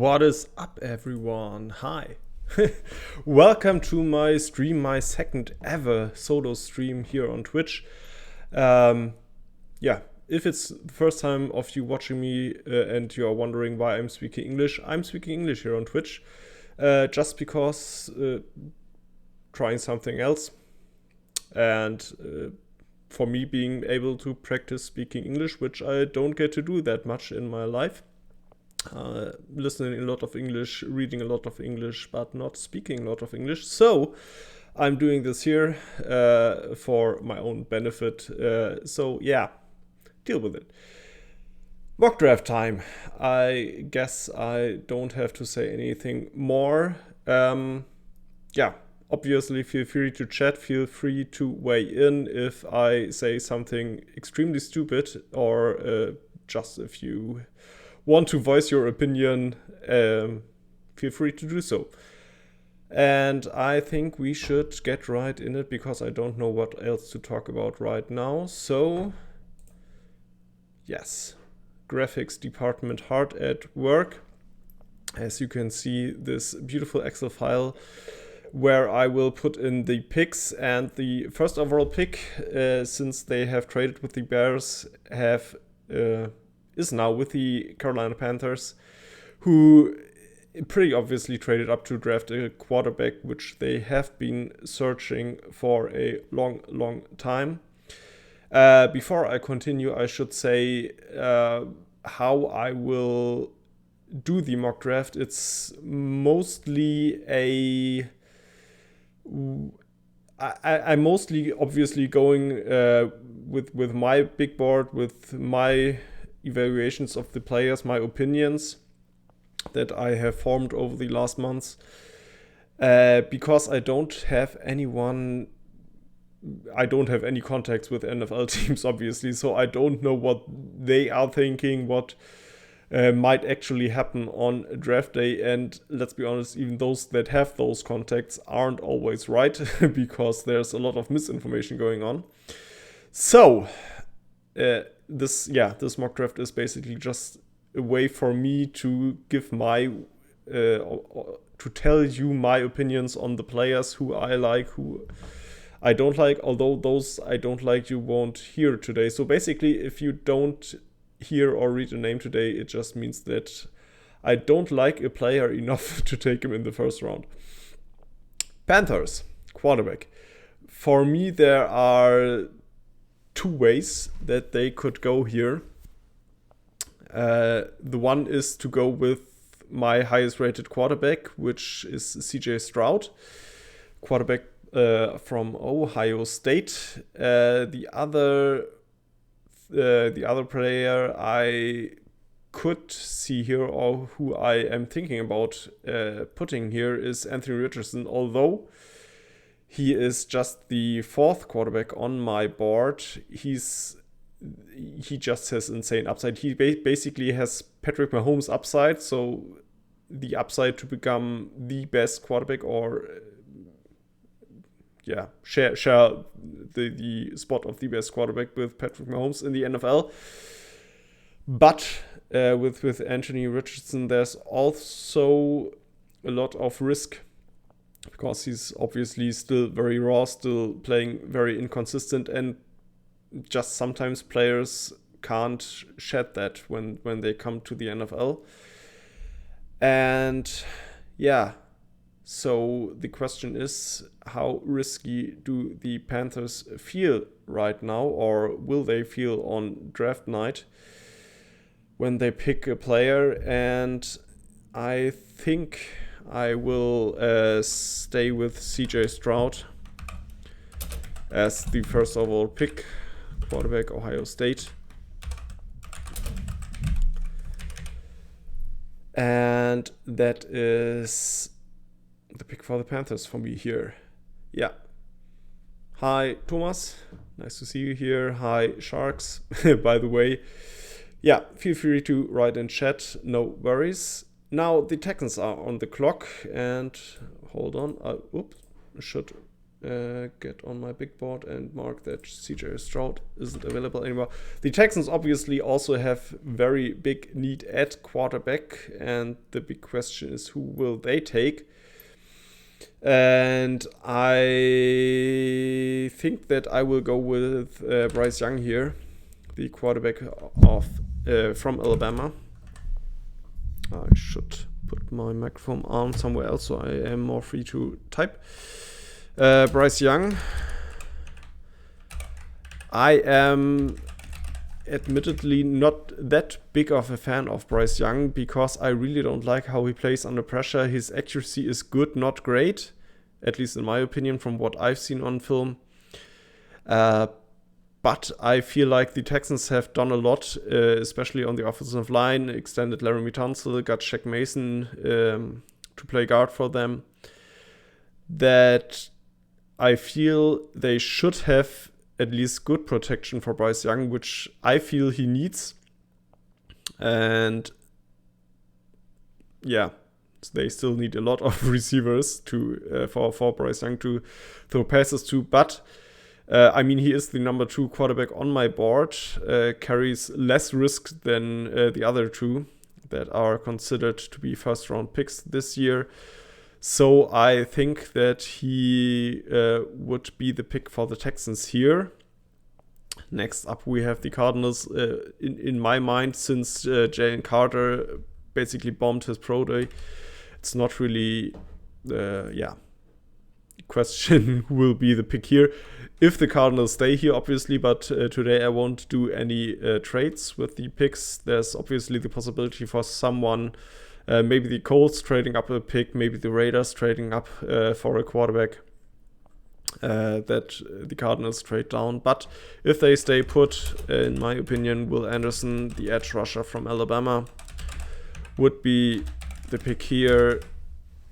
What is up, everyone? Hi. Welcome to my stream, my second ever solo stream here on Twitch. Yeah, if it's the first time of you watching me and you are wondering why I'm speaking English here on Twitch just because trying something else and for me being able to practice speaking English, which I don't get to do that much in my life. Listening a lot of English, reading a lot of English, but not speaking a lot of English. So I'm doing this here for my own benefit. So yeah, deal with it. Mock draft time. I guess I don't have to say anything more. Yeah, obviously feel free to chat, feel free to weigh in if I say something extremely stupid or just if you want to voice your opinion, feel free to do so. And I think we should get right in it because I don't know what else to talk about right now. So, yes, graphics department hard at work. As you can see, this beautiful Excel file where I will put in the picks, and the first overall pick, since they have traded with the Bears, is now with the Carolina Panthers, who pretty obviously traded up to draft a quarterback, which they have been searching for a long time. Before I continue, I should say how I will do the mock draft. It's mostly I'm mostly obviously going with my big board, with my evaluations of the players, my opinions that I have formed over the last months, because I don't have any contacts with NFL teams, obviously, so I don't know what they are thinking, what might actually happen on draft day. And let's be honest, even those that have those contacts aren't always right because there's a lot of misinformation going on. So this mock draft is basically just a way for me to give my to tell you my opinions on the players, who I like, who I don't like, although those I don't like you won't hear today. So basically, if you don't hear or read a name today, it just means that I don't like a player enough to take him in the first round. Panthers, quarterback. For me, there are two ways that they could go here. The one is to go with my highest rated quarterback, which is CJ Stroud, quarterback from Ohio State. The other player I could see here, or who I am thinking about putting here, is Anthony Richardson, although he is just the fourth quarterback on my board. He just has insane upside. He basically has Patrick Mahomes upside, so the upside to become the best quarterback, or share the spot of the best quarterback with Patrick Mahomes in the NFL. But with Anthony Richardson, there's also a lot of risk because he's obviously still very raw, still playing very inconsistent, and just sometimes players can't shed that when they come to the NFL. And yeah, so the question is, how risky do the Panthers feel right now, or will they feel on draft night when they pick a player? And I think I will stay with CJ Stroud as the first overall pick, quarterback, Ohio State. And that is the pick for the Panthers for me here. Yeah. Hi, Thomas. Nice to see you here. Hi, Sharks, by the way. Yeah, feel free to write in chat. No worries. Now the Texans are on the clock. And hold on. Should get on my big board and mark that CJ Stroud isn't available anymore. The Texans obviously also have very big need at quarterback, and the big question is who will they take? And I think that I will go with Bryce Young here, the quarterback of from Alabama. I should put my microphone on somewhere else so I am more free to type. Bryce Young. I am admittedly not that big of a fan of Bryce Young because I really don't like how he plays under pressure. His accuracy is good, not great, at least in my opinion from what I've seen on film. But I feel like the Texans have done a lot, especially on the offensive line, extended Laramie Tunsil, got Shaq Mason to play guard for them, that I feel they should have at least good protection for Bryce Young, which I feel he needs. And yeah, they still need a lot of receivers to for Bryce Young to throw passes to. But I mean, he is the number 2 quarterback on my board, carries less risk than the other 2 that are considered to be first-round picks this year. So I think that he would be the pick for the Texans here. Next up, we have the Cardinals. In my mind, since Jalen Carter basically bombed his pro day, it's not really, question who will be the pick here. If the Cardinals stay here, obviously, but today I won't do any trades with the picks. There's obviously the possibility for someone. Maybe the Colts trading up a pick, maybe the Raiders trading up for a quarterback that the Cardinals trade down. But if they stay put, in my opinion, Will Anderson, the edge rusher from Alabama, would be the pick here.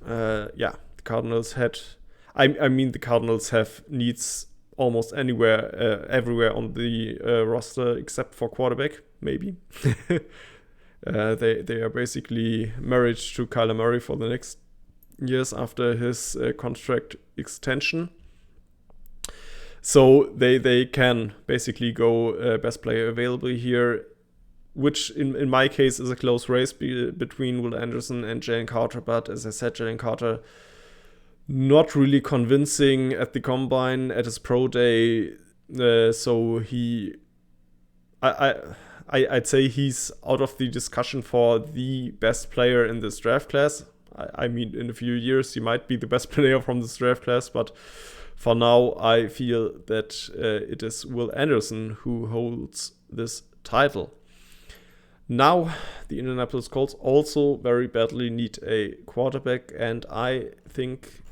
The Cardinals had... I mean, the Cardinals have needs almost everywhere on the roster except for quarterback, maybe. They are basically married to Kyler Murray for the next years after his contract extension. So they can basically go best player available here, which in my case is a close race between Will Anderson and Jalen Carter. But as I said, Jalen Carter not really convincing at the combine, at his pro day. So I'd say he's out of the discussion for the best player in this draft class. I mean, in a few years, he might be the best player from this draft class, but for now, I feel that it is Will Anderson who holds this title. Now, the Indianapolis Colts also very badly need a quarterback, and I think...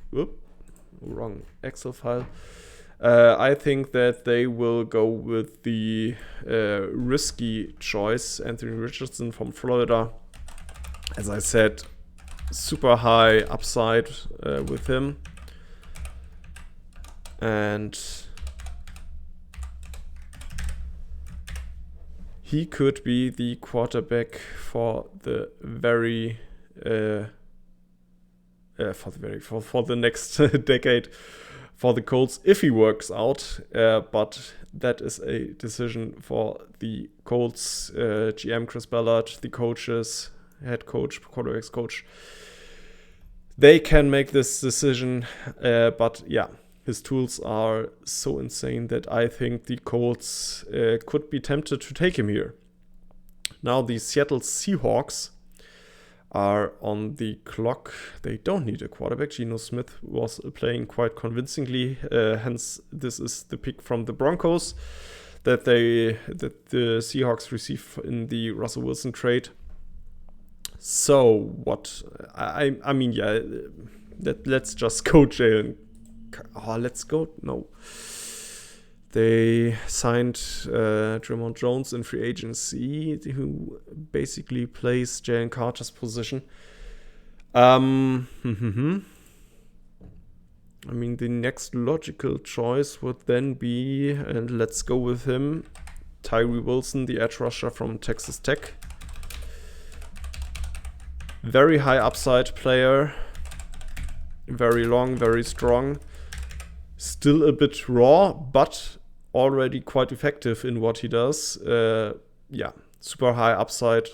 wrong Excel file. I think that they will go with the risky choice, Anthony Richardson from Florida. As I said, super high upside with him. And he could be the quarterback for the for the next decade for the Colts if he works out, but that is a decision for the Colts GM Chris Ballard, the coaches, head coach, quarterbacks coach. They can make this decision, but yeah, his tools are so insane that I think the Colts could be tempted to take him here. Now the Seattle Seahawks are on the clock. They don't need a quarterback. Geno Smith was playing quite convincingly. Hence, this is the pick from the Broncos that the Seahawks received in the Russell Wilson trade. So what? I mean, yeah. Let's just go, Jalen. Oh, let's go. No. They signed Draymond Jones in free agency, who basically plays Jalen Carter's position. I mean, the next logical choice would then be, and let's go with him, Tyree Wilson, the edge rusher from Texas Tech. Very high upside player. Very long, very strong. Still a bit raw, but already quite effective in what he does. Yeah, super high upside,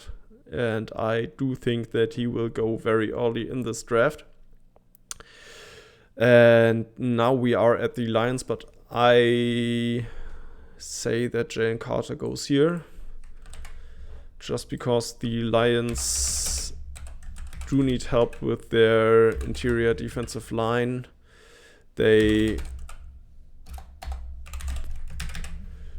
and I do think that he will go very early in this draft. And now we are at the Lions, but I say that Jalen Carter goes here, just because the Lions do need help with their interior defensive line. They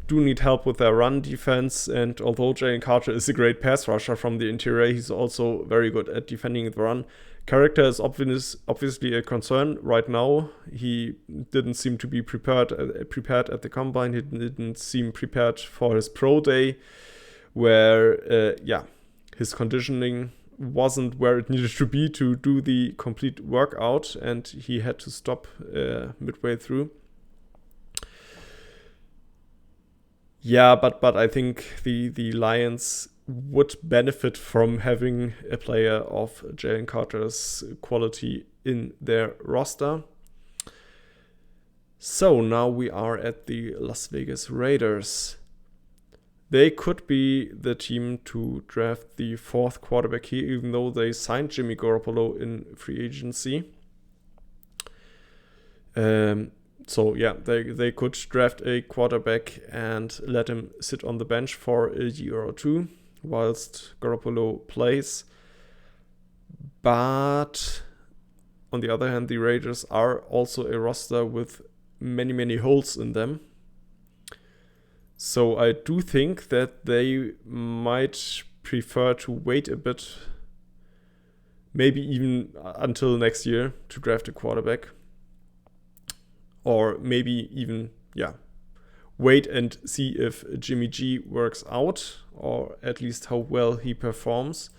do need help with their run defense, and although Jalen Carter is a great pass rusher from the interior, he's also very good at defending the run. Character is obviously a concern right now. He didn't seem to be prepared at the combine. He didn't seem prepared for his pro day, where his conditioning wasn't where it needed to be to do the complete workout, and he had to stop midway through. Yeah, but I think the Lions would benefit from having a player of Jalen Carter's quality in their roster. So now we are at the Las Vegas Raiders. They could be the team to draft the fourth quarterback here, even though they signed Jimmy Garoppolo in free agency. So yeah, they could draft a quarterback and let him sit on the bench for a year or two whilst Garoppolo plays. But on the other hand, the Raiders are also a roster with many holes in them. So I do think that they might prefer to wait a bit, maybe even until next year, to draft a quarterback. Or maybe even, wait and see if Jimmy G works out, or at least how well he performs.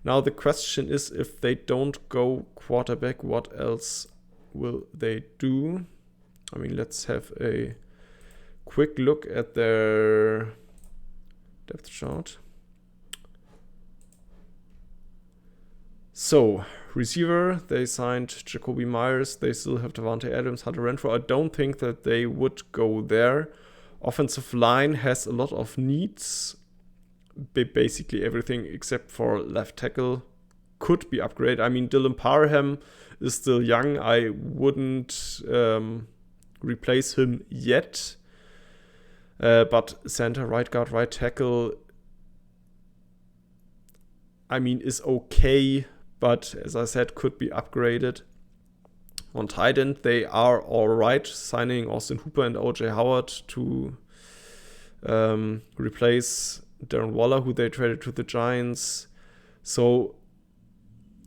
Now the question is, if they don't go quarterback, what else will they do? I mean, let's have a quick look at their depth chart. So, receiver, they signed Jacoby Myers. They still have Davante Adams, Hunter Renfrow. I don't think that they would go there. Offensive line has a lot of needs. Basically everything except for left tackle could be upgraded. I mean, Dylan Parham is still young. I wouldn't replace him yet. But center, right guard, right tackle, I mean, is okay, but as I said, could be upgraded. On tight end, they are all right, signing Austin Hooper and OJ Howard to replace Darren Waller, who they traded to the Giants. So,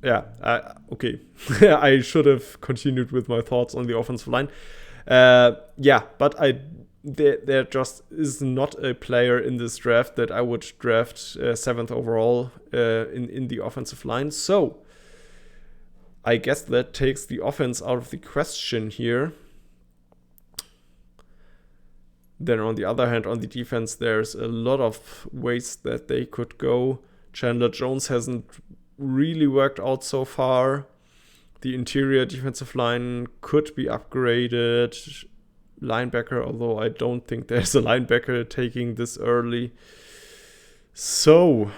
yeah, okay. I should have continued with my thoughts on the offensive line. But there just is not a player in this draft that I would draft 7th overall in the offensive line. So I guess that takes the offense out of the question here. Then on the other hand, on the defense, there's a lot of ways that they could go. Chandler Jones hasn't really worked out so far. The interior defensive line could be upgraded. Linebacker, although I don't think there's a linebacker taking this early. So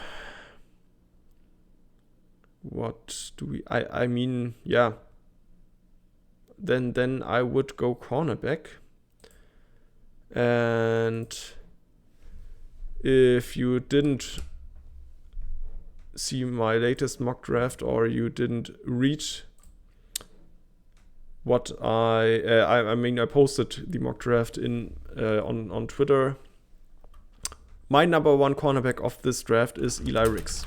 what do we I mean, yeah. Then I would go cornerback. And if you didn't see my latest mock draft, or you didn't read what I posted the mock draft on Twitter. My number one cornerback of this draft is Eli Ricks.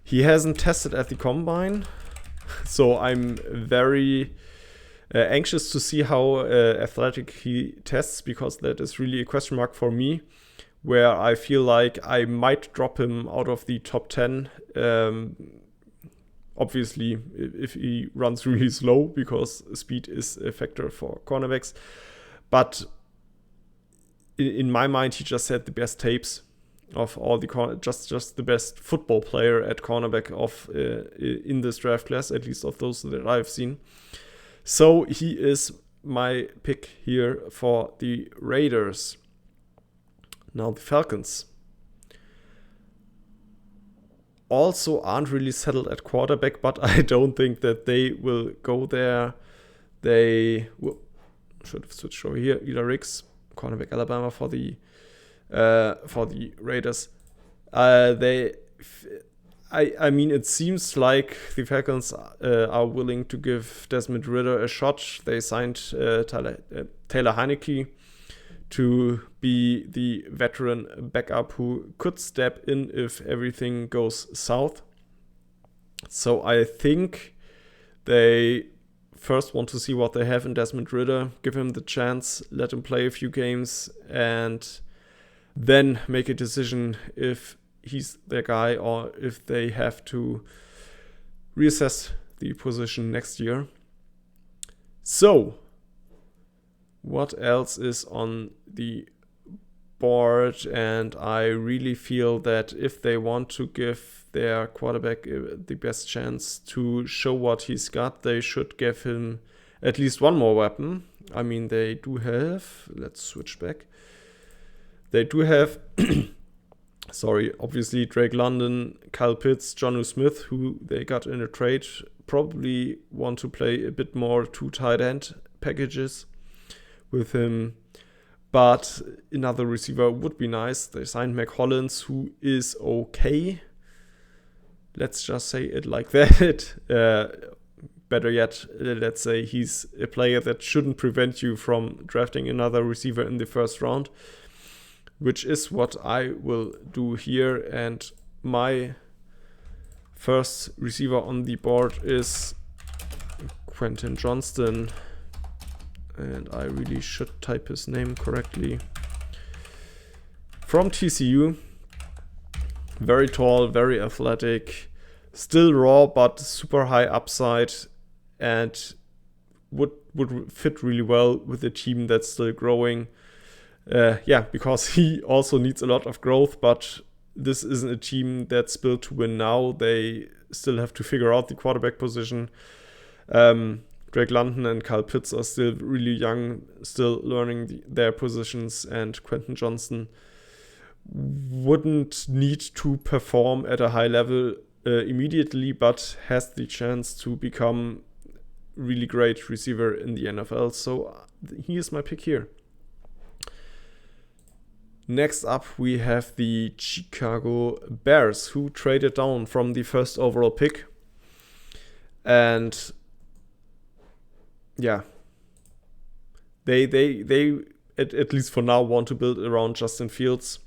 He hasn't tested at the combine, so I'm very anxious to see how athletic he tests, because that is really a question mark for me, where I feel like I might drop him out of the top 10. Obviously, if he runs really slow, because speed is a factor for cornerbacks. But in my mind, he just had the best tapes of all the just the best football player at cornerback of in this draft class, at least of those that I've seen. So he is my pick here for the Raiders. Now the Falcons also aren't really settled at quarterback, but I don't think that they will go there. They should have switched over here. Ela Riggs, cornerback Alabama for the Raiders. I mean, it seems like the Falcons are willing to give Desmond Ridder a shot. They signed Taylor Heinicke to be the veteran backup who could step in if everything goes south. So I think they first want to see what they have in Desmond Ridder, give him the chance, let him play a few games, and then make a decision if he's their guy or if they have to reassess the position next year. So, what else is on the board? And I really feel that if they want to give their quarterback the best chance to show what he's got, they should give him at least one more weapon. I mean, they do have, let's switch back. They do have, obviously Drake London, Kyle Pitts, Jonnu Smith, who they got in a trade, probably want to play a bit more 2 tight end packages with him. But another receiver would be nice. They signed Mac Hollins, who is okay. Let's just say it like that. Better yet, let's say he's a player that shouldn't prevent you from drafting another receiver in the first round, which is what I will do here. And my first receiver on the board is Quentin Johnston. And I really should type his name correctly. From TCU. Very tall, very athletic. Still raw, but super high upside. And would fit really well with a team that's still growing. Because he also needs a lot of growth, but this isn't a team that's built to win now. They still have to figure out the quarterback position. Drake London and Kyle Pitts are still really young, still learning their positions, and Quentin Johnston wouldn't need to perform at a high level immediately, but has the chance to become really great receiver in the NFL. So he is my pick here. Next up, we have the Chicago Bears, who traded down from the first overall pick. And yeah, they at least for now want to build around Justin Fields.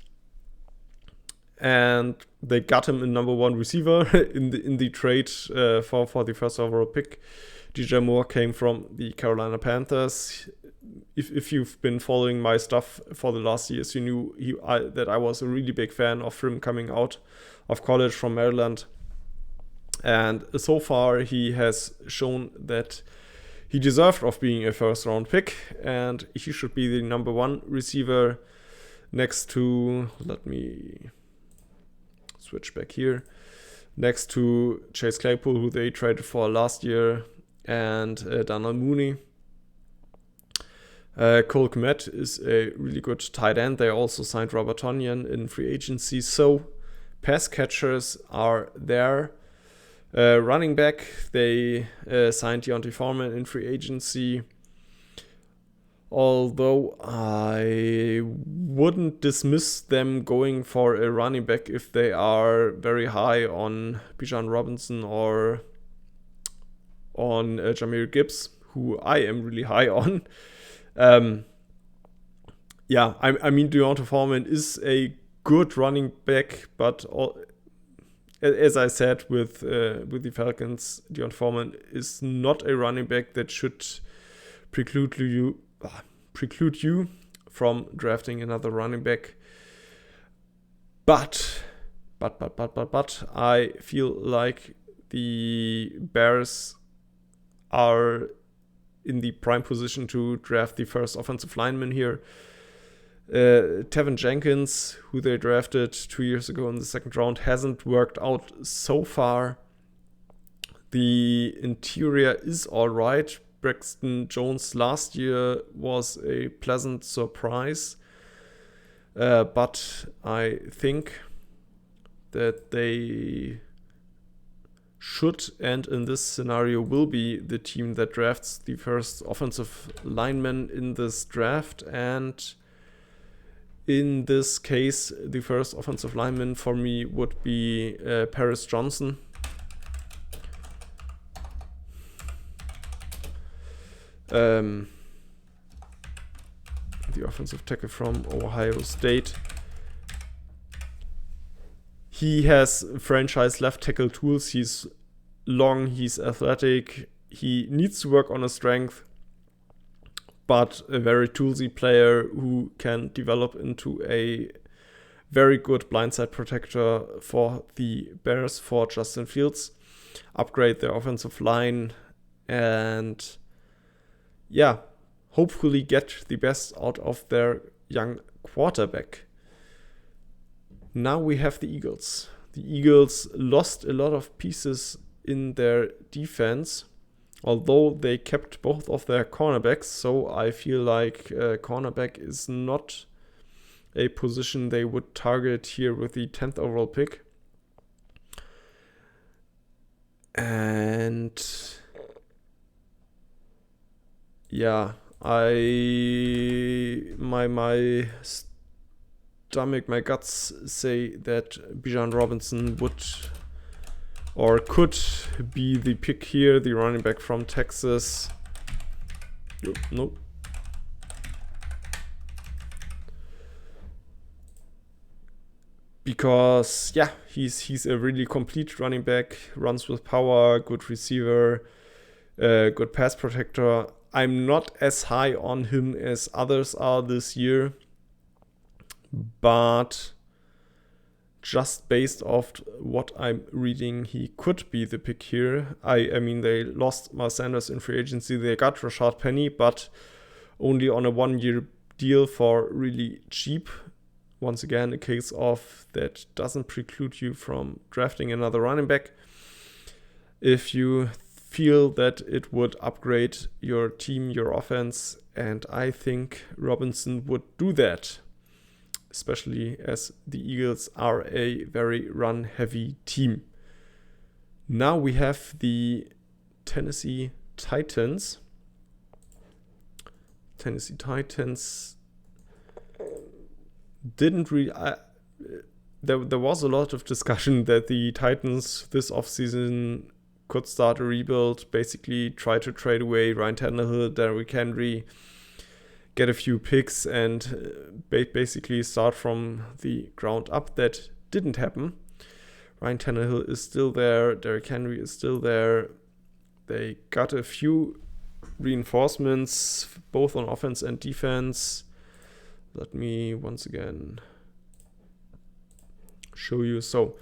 And they got him in number 1 receiver in the trade for the first overall pick. DJ Moore came from the Carolina Panthers. If you've been following my stuff for the last years, you knew that I was a really big fan of him coming out of college from Maryland. And so far, he has shown that he deserved of being a first round pick, and he should be the number 1 receiver next to, let me switch back here, next to Chase Claypool, who they traded for last year, and Darnell Mooney. Cole Kmet is a really good tight end. They also signed Robert Tonyan in free agency. So pass catchers are there. Running back, they signed Deontay Foreman in free agency. Although I wouldn't dismiss them going for a running back if they are very high on Bijan Robinson or on Jahmyr Gibbs, who I am really high on. I mean, Deontay Foreman is a good running back, but as I said with the Falcons, Deontay Foreman is not a running back that should preclude you from drafting another running back. But I feel like the Bears are in the prime position to draft the first offensive lineman here. Tevin Jenkins, who they drafted 2 years ago in the second round, hasn't worked out so far. The interior is all right, Braxton Jones last year was a pleasant surprise. But I think that they should, and in this scenario will be, the team that drafts the first offensive lineman in this draft. And in this case, the first offensive lineman for me would be Paris Johnson. The offensive tackle from Ohio State. He has franchise left tackle tools. He's long, he's athletic, he needs to work on his strength, but a very toolsy player who can develop into a very good blindside protector for the Bears, for Justin Fields, upgrade their offensive line, and hopefully get the best out of their young quarterback. Now we have the Eagles. The Eagles lost a lot of pieces in their defense, although they kept both of their cornerbacks. So I feel like cornerback is not a position they would target here with the 10th overall pick. And my stomach, my guts say that Bijan Robinson would or could be the pick here, the running back from Texas. Nope. Because he's a really complete running back, runs with power, good receiver, good pass protector. I'm not as high on him as others are this year, but just based off what I'm reading, he could be the pick here. I mean, they lost Miles Sanders in free agency. They got Rashad Penny, but only on a 1-year deal for really cheap. Once again, a case of that doesn't preclude you from drafting another running back if you feel that it would upgrade your team, your offense, and I think Robinson would do that, especially as the Eagles are a very run-heavy team. Now we have the Tennessee Titans. Tennessee Titans didn't really... There was a lot of discussion that the Titans this offseason could start a rebuild, basically try to trade away Ryan Tannehill, Derrick Henry, get a few picks, and basically start from the ground up. That didn't happen. Ryan Tannehill is still there. Derrick Henry is still there. They got a few reinforcements, both on offense and defense. Let me once again show you. So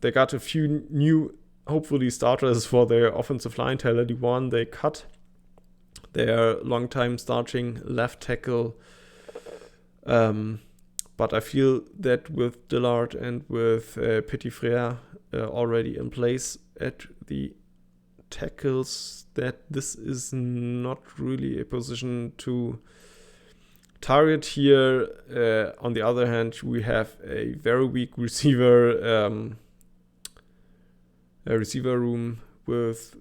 they got a few new, hopefully, starters for their offensive line. Taylor Dewan, they cut their longtime starting left tackle. But I feel that with Dillard and with Petit-Frere already in place at the tackles, that this is not really a position to target here. On the other hand, we have a very weak receiver room with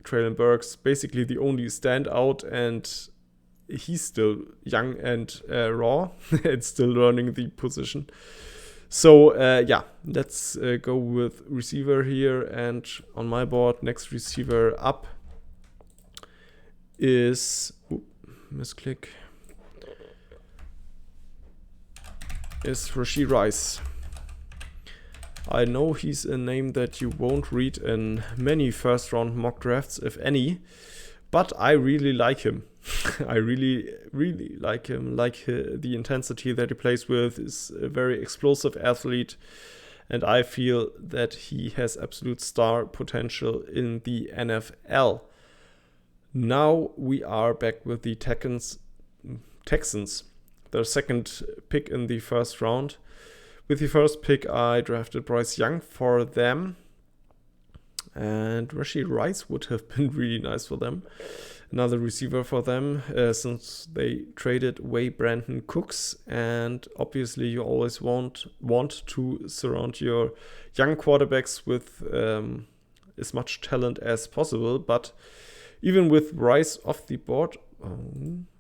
Treylon Burks, basically the only standout, and he's still young and raw and still learning the position. So let's go with receiver here, and on my board, next receiver up is misclick. Is Rashee Rice. I know he's a name that you won't read in many first round mock drafts, if any, but I really like him. I really, really like him. Like the intensity that he plays with, is a very explosive athlete, and I feel that he has absolute star potential in the NFL. Now we are back with the Texans, their second pick in the first round. With the first pick, I drafted Bryce Young for them. And Rashee Rice would have been really nice for them. Another receiver for them, since they traded away Brandon Cooks. And obviously you always want to surround your young quarterbacks with as much talent as possible. But even with Rice off the board,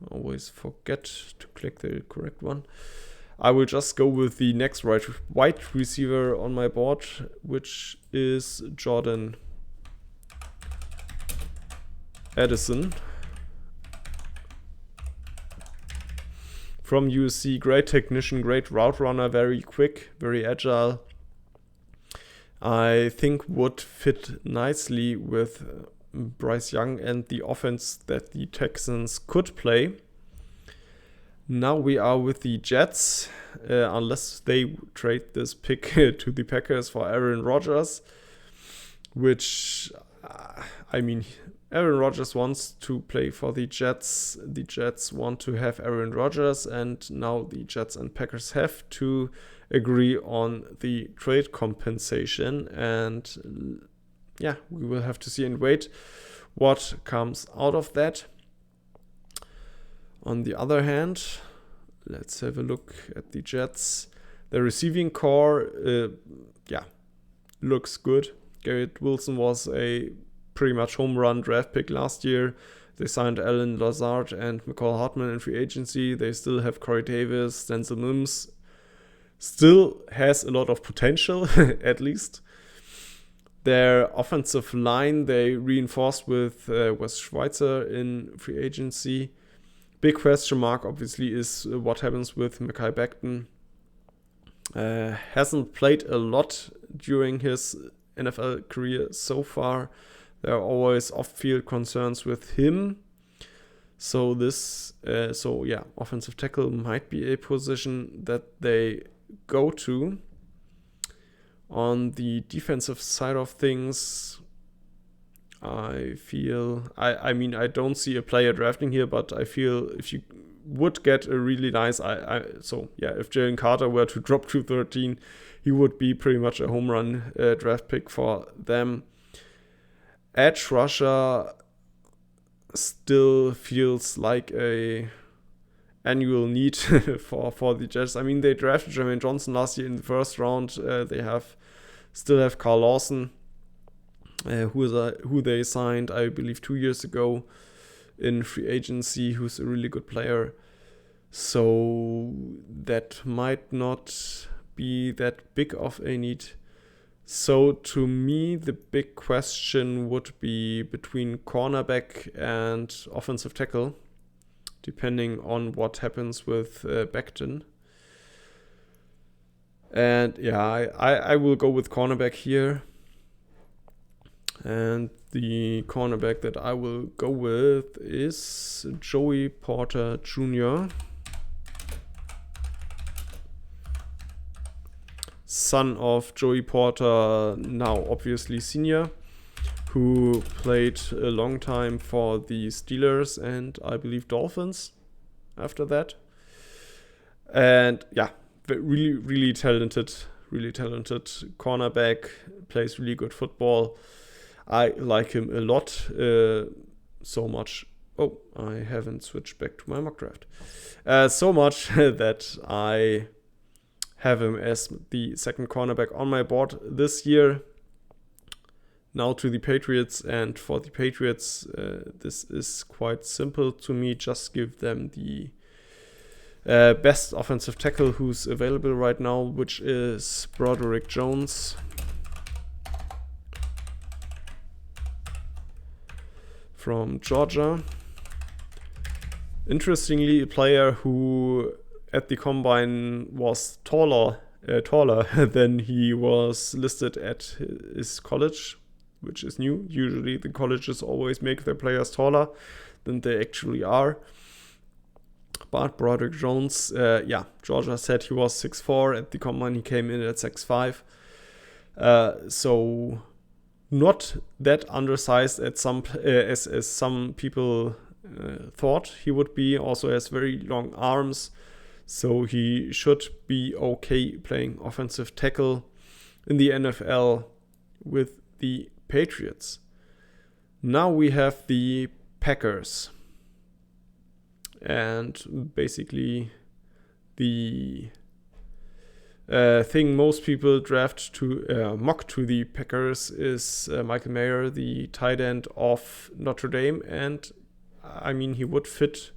always forget to click the correct one. I will just go with the next wide receiver on my board, which is Jordan Addison from USC. Great technician, great route runner, very quick, very agile. I think would fit nicely with Bryce Young and the offense that the Texans could play. Now we are with the Jets, unless they trade this pick to the Packers for Aaron Rodgers, which, Aaron Rodgers wants to play for the Jets. The Jets want to have Aaron Rodgers, and now the Jets and Packers have to agree on the trade compensation. And yeah, we will have to see and wait what comes out of that. On the other hand, let's have a look at the Jets. The receiving core, looks good. Garrett Wilson was a pretty much home run draft pick last year. They signed Alan Lazard and McCall Hartman in free agency. They still have Corey Davis. Denzel Mims still has a lot of potential, at least. Their offensive line, they reinforced with Wes Schweitzer in free agency. Big question mark, obviously, is what happens with Mekhi Becton. Hasn't played a lot during his NFL career so far. There are always off-field concerns with him. So offensive tackle might be a position that they go to. On the defensive side of things, I feel, I don't see a player drafting here, but I feel if you would get a really nice, if Jalen Carter were to drop to 13, he would be pretty much a home run draft pick for them. Edge rusher still feels like a annual need for the Jets. I mean, they drafted Jermaine Johnson last year in the first round. They still have Carl Lawson, who they signed, I believe, 2 years ago in free agency, who's a really good player. So that might not be that big of a need. So to me, the big question would be between cornerback and offensive tackle, depending on what happens with Becton. And yeah, I will go with cornerback here. And the cornerback that I will go with is Joey Porter Jr., son of Joey Porter, now obviously senior, who played a long time for the Steelers and I believe Dolphins after that. And yeah, really, really talented cornerback, plays really good football. I like him a lot, so much. Oh, I haven't switched back to my mock draft. So much that I have him as the second cornerback on my board this year. Now to the Patriots, and for the Patriots, this is quite simple to me. Just give them the best offensive tackle who's available right now, which is Broderick Jones from Georgia. Interestingly, a player who at the combine was taller than he was listed at his college, which is new. Usually the colleges always make their players taller than they actually are. But Broderick Jones, Georgia said he was 6'4". At the combine he came in at 6'5". So not that undersized as some people thought he would be. Also has very long arms, so he should be okay playing offensive tackle in the NFL with the Patriots. Now we have the Packers. And basically the thing most people draft to mock to the Packers is Michael Mayer, the tight end of Notre Dame. And I mean, he would fit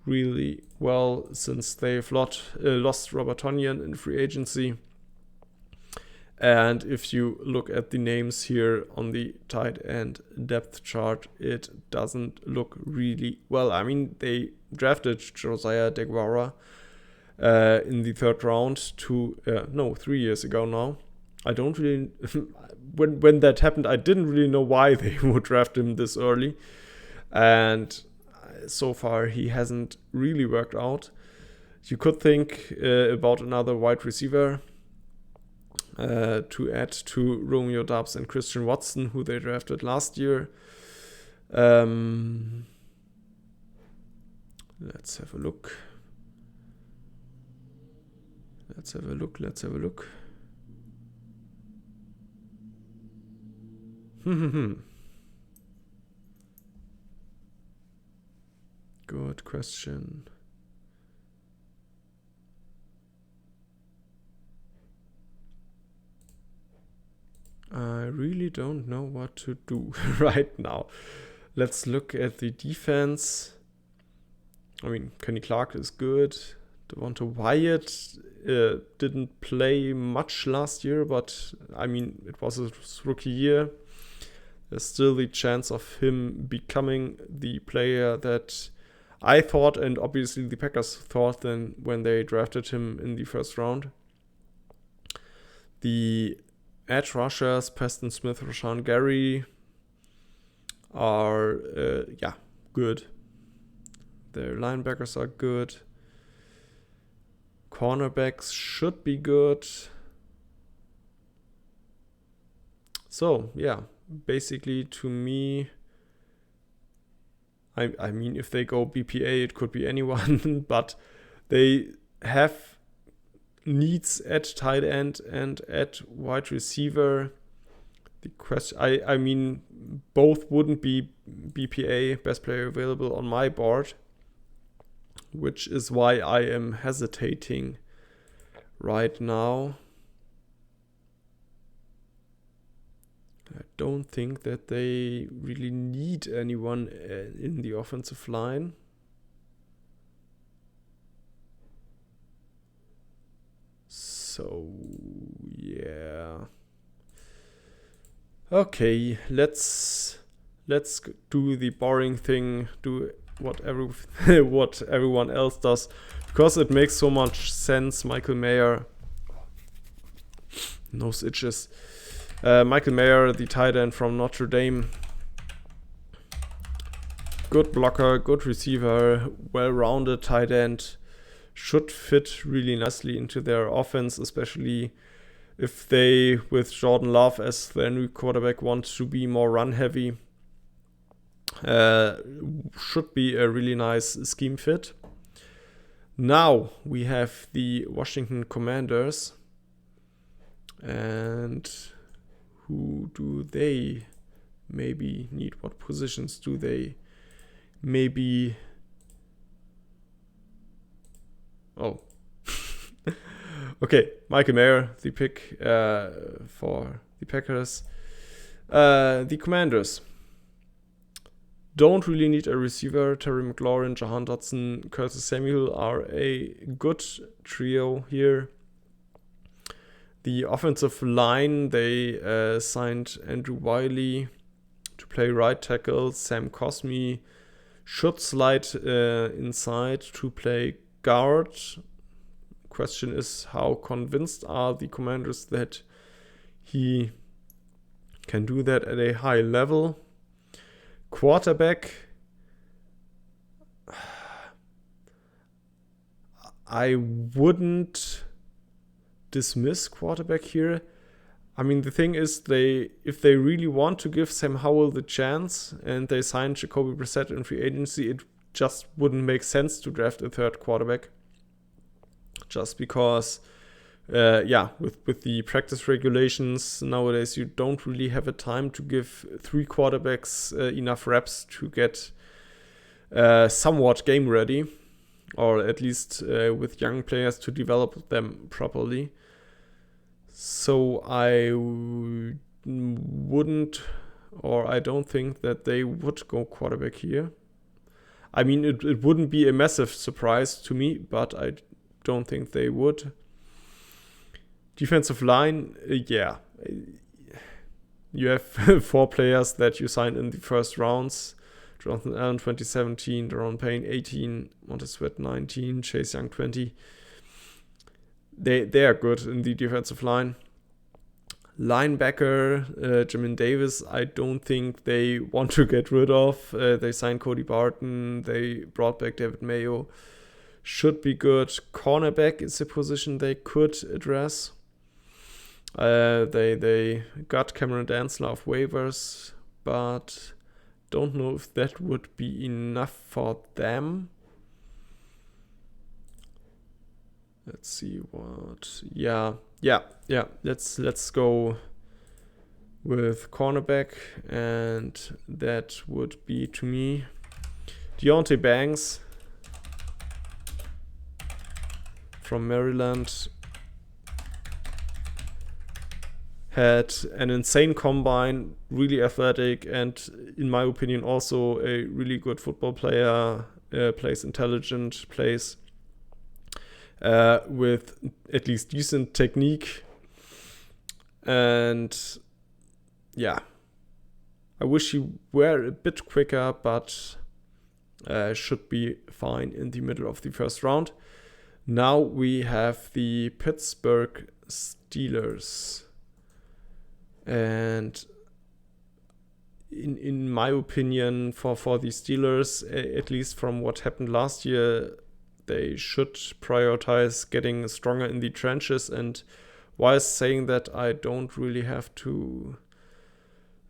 really well since they've lost Robert Tonyan in free agency. And if you look at the names here on the tight end depth chart, it doesn't look really well. I mean, they drafted Josiah DeGuara in the 3rd round 3 years ago now. I don't really when that happened, I didn't really know why they would draft him this early, and so far he hasn't really worked out. You could think about another wide receiver to add to Romeo Doubs and Christian Watson, who they drafted last year. Let's have a look. Let's have a look. Good question. I really don't know what to do right now. Let's look at the defense. I mean, Kenny Clark is good. Devonta Wyatt didn't play much last year, but I mean, it was his rookie year. There's still the chance of him becoming the player that I thought, and obviously the Packers thought then when they drafted him in the 1st round. The edge rushers, Preston Smith, Rashan Gary, are good. Their linebackers are good. Cornerbacks should be good. So, yeah, basically to me, I mean, if they go BPA, it could be anyone, but they have needs at tight end and at wide receiver. The question, I mean, both wouldn't be BPA, best player available, on my board, which is why I am hesitating right now. I don't think that they really need anyone in the offensive line. So, yeah. Okay, let's do the boring thing, do what everyone else does, because it makes so much sense. Michael Mayer, nose itches. Michael Mayer, the tight end from Notre Dame. Good blocker, good receiver, well-rounded tight end. Should fit really nicely into their offense, especially if they, with Jordan Love as their new quarterback, want to be more run-heavy. Should be a really nice scheme fit. Now we have the Washington Commanders. And who do they maybe need? What positions do they maybe... Oh. Okay, Michael Mayer, the pick for the Packers. The Commanders don't really need a receiver. Terry McLaurin, Jahan Dotson, Curtis Samuel are a good trio here. The offensive line, they signed Andrew Wiley to play right tackle. Sam Cosmi should slide inside to play guard. Question is, how convinced are the Commanders that he can do that at a high level? Quarterback, I wouldn't dismiss quarterback here. I mean, the thing is, if they really want to give Sam Howell the chance and they sign Jacoby Brissett in free agency, it just wouldn't make sense to draft a third quarterback. Just because with the practice regulations nowadays, you don't really have a time to give 3 quarterbacks enough reps to get somewhat game ready, or at least with young players to develop them properly. So I wouldn't, or I don't think that they would go quarterback here. I mean, it wouldn't be a massive surprise to me, but I don't think they would. Defensive line, yeah. You have 4 players that you signed in the first rounds. Jonathan Allen, 2017, Daron Payne, 18, Montez Sweat, 19, Chase Young, 20. They are good in the defensive line. Linebacker, Jamin Davis, I don't think they want to get rid of. They signed Cody Barton. They brought back David Mayo. Should be good. Cornerback is a position they could address. They got Cameron Dantzler off waivers, but don't know if that would be enough for them. Let's see what. Yeah. Let's go with cornerback, and that would be, to me, Deonte Banks from Maryland. Had an insane combine, really athletic, and in my opinion also a really good football player, plays intelligent, plays with at least decent technique. And yeah, I wish he were a bit quicker, but should be fine in the middle of the first round. Now we have the Pittsburgh Steelers. And in my opinion, for the Steelers, at least from what happened last year, they should prioritize getting stronger in the trenches. And while saying that, I don't really have to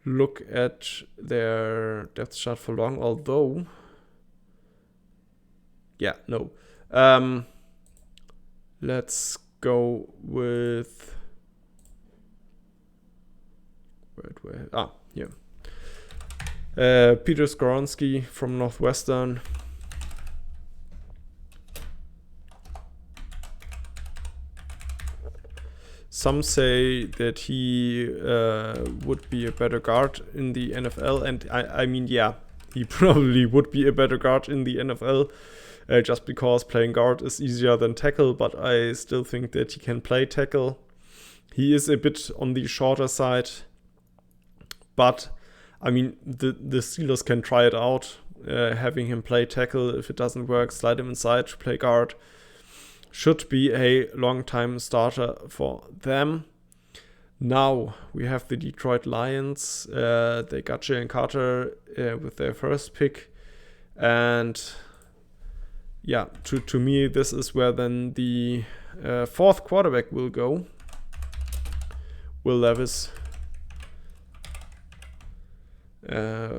look at their depth chart for long, although, let's go with, here. Peter Skoronski from Northwestern. Some say that he would be a better guard in the NFL, and I mean, yeah, he probably would be a better guard in the NFL, just because playing guard is easier than tackle, but I still think that he can play tackle. He is a bit on the shorter side, but I mean, the Steelers can try it out, having him play tackle. If it doesn't work, slide him inside to play guard. Should be a long-time starter for them. Now we have the Detroit Lions. They got Jalen Carter with their first pick. And yeah, to me, this is where then the 4th quarterback will go. Will Levis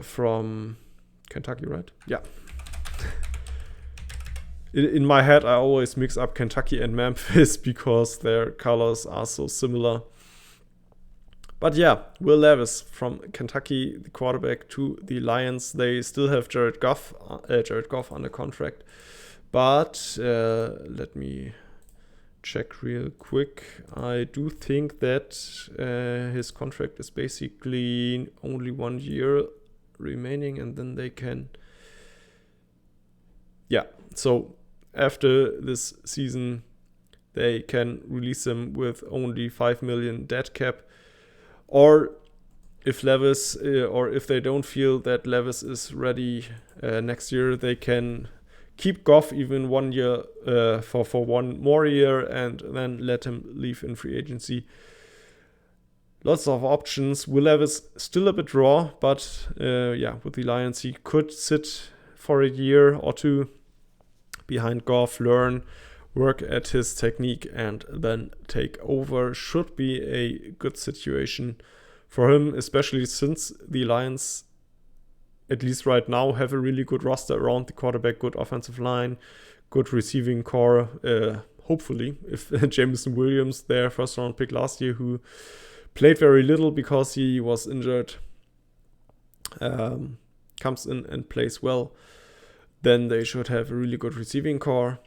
from Kentucky, right? Yeah. In my head, I always mix up Kentucky and Memphis because their colors are so similar. But yeah, Will Levis from Kentucky, the quarterback to the Lions. They still have Jared Goff under contract. But let me check real quick. I do think that his contract is basically only 1 year remaining, and then they can... Yeah, so after this season, they can release him with only $5 million dead cap. Or if Levis, or if they don't feel that Levis is ready next year, they can keep Goff even 1 year for 1 more year, and then let him leave in free agency. Lots of options. Will Levis still a bit raw, but with the Lions, he could sit for a year or two behind Goff, learn, work at his technique, and then take over. Should be a good situation for him, especially since the Lions, at least right now, have a really good roster around the quarterback, good offensive line, good receiving core, hopefully, if Jameson Williams, their first round pick last year, who played very little because he was injured, comes in and plays well, then they should have a really good receiving core.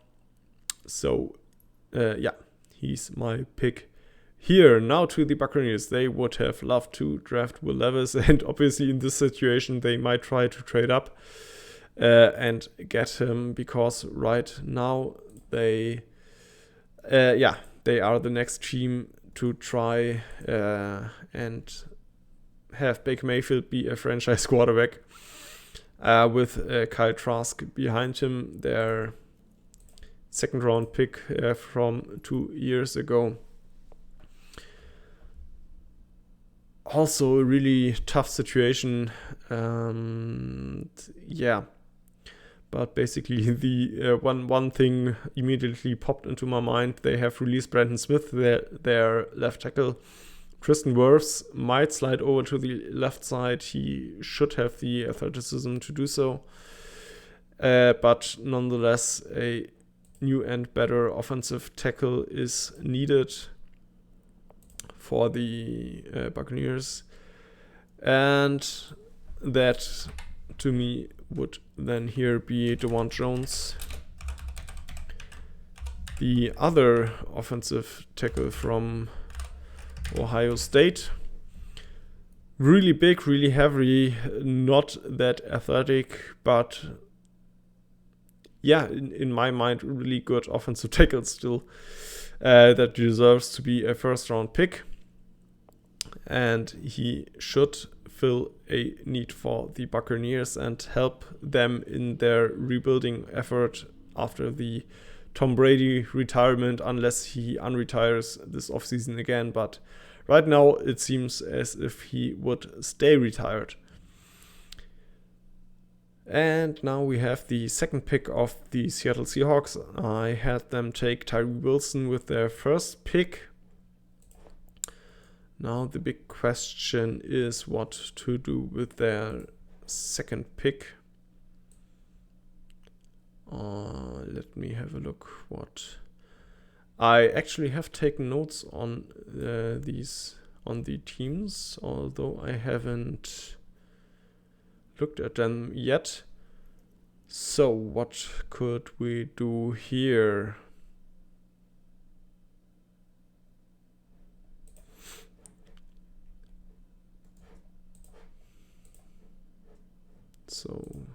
So, yeah, he's my pick here. Now to the Buccaneers. They would have loved to draft Will Levis, and obviously in this situation they might try to trade up and get him, because right now they are the next team to try and have Baker Mayfield be a franchise quarterback with Kyle Trask behind him, their second round pick from 2 years ago. Also a really tough situation. But basically the one thing immediately popped into my mind. They have released Brandon Smith, their left tackle. Tristan Wirfs might slide over to the left side. He should have the athleticism to do so. But nonetheless, a new and better offensive tackle is needed for the Buccaneers. And that, to me, would then here be DeJuan Jones, the other offensive tackle from Ohio State. Really big, really heavy, not that athletic, but yeah, in my mind, really good offensive tackle still that deserves to be a first round pick. And he should fill a need for the Buccaneers and help them in their rebuilding effort after the Tom Brady retirement, unless he unretires this offseason again. But right now it seems as if he would stay retired. And now we have the second pick of the Seattle Seahawks. I had them take Tyree Wilson with their first pick. Now the big question is what to do with their second pick. Let me have a look. What I actually have taken notes on these on the teams, although I haven't looked at them yet. So what could we do here? So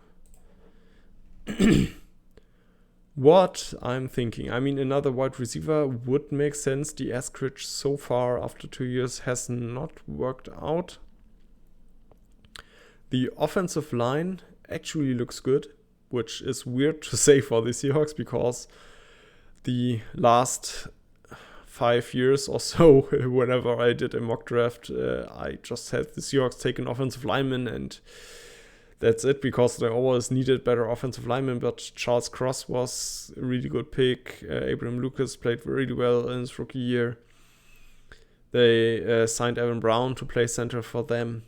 what I'm thinking, I mean, another wide receiver would make sense. The Eskridge so far after 2 years has not worked out. The offensive line actually looks good, which is weird to say for the Seahawks, because the last 5 years or so, whenever I did a mock draft, I just had the Seahawks take an offensive lineman, and that's it, because they always needed better offensive linemen. But Charles Cross was a really good pick. Abraham Lucas played really well in his rookie year. They signed Evan Brown to play center for them.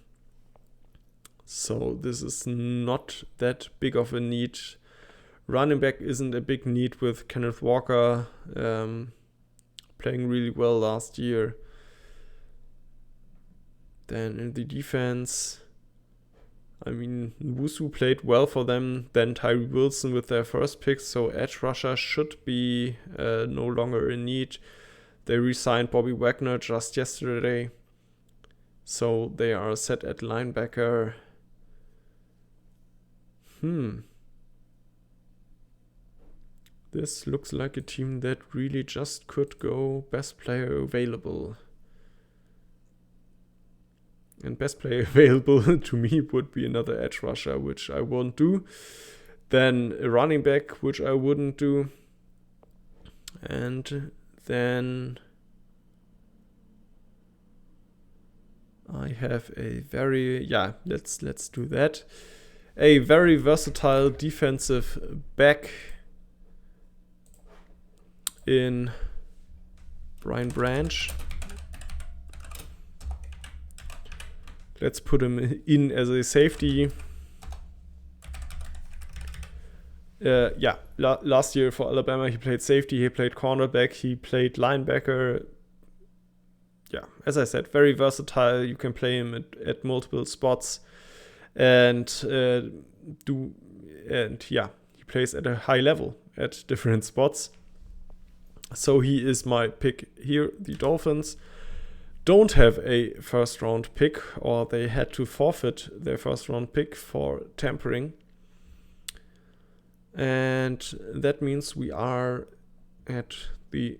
So this is not that big of a need. Running back isn't a big need with Kenneth Walker playing really well last year. Then in the defense, I mean, Wusu played well for them. Then Tyree Wilson with their first pick, so edge rusher should be no longer in need. They re-signed Bobby Wagner just yesterday, so they are set at linebacker. This looks like a team that really just could go best player available. And best player available to me would be another edge rusher, which I won't do. Then a running back, which I wouldn't do. And then I have a very, let's do that. A very versatile defensive back in Brian Branch. Let's put him in as a safety. Yeah, last year for Alabama, he played safety, he played cornerback, he played linebacker. Yeah, as I said, very versatile. You can play him at multiple spots, and yeah, he plays at a high level at different spots. So he is my pick here. The Dolphins don't have a first round pick, or they had to forfeit their first round pick for tampering. And that means we are at the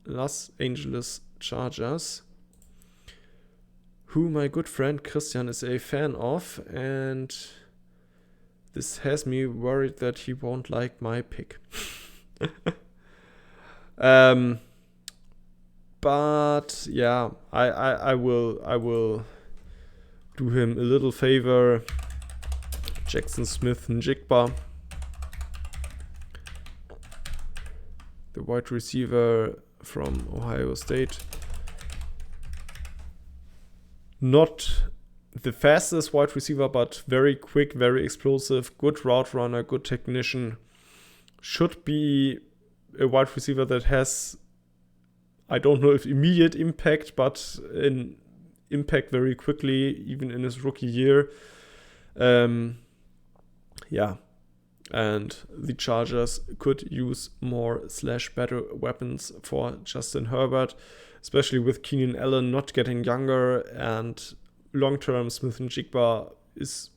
Los Angeles Chargers, who my good friend Christian is a fan of, and this has me worried that he won't like my pick. But yeah, I will do him a little favor. Jackson Smith-Njigba, the wide receiver from Ohio State. Not the fastest wide receiver, but very quick, very explosive, good route runner, good technician. Should be a wide receiver that has, I don't know if immediate impact, but an impact very quickly, even in his rookie year. Yeah, and the Chargers could use more / better weapons for Justin Herbert, especially with Keenan Allen not getting younger, and long-term Smith-Njigba is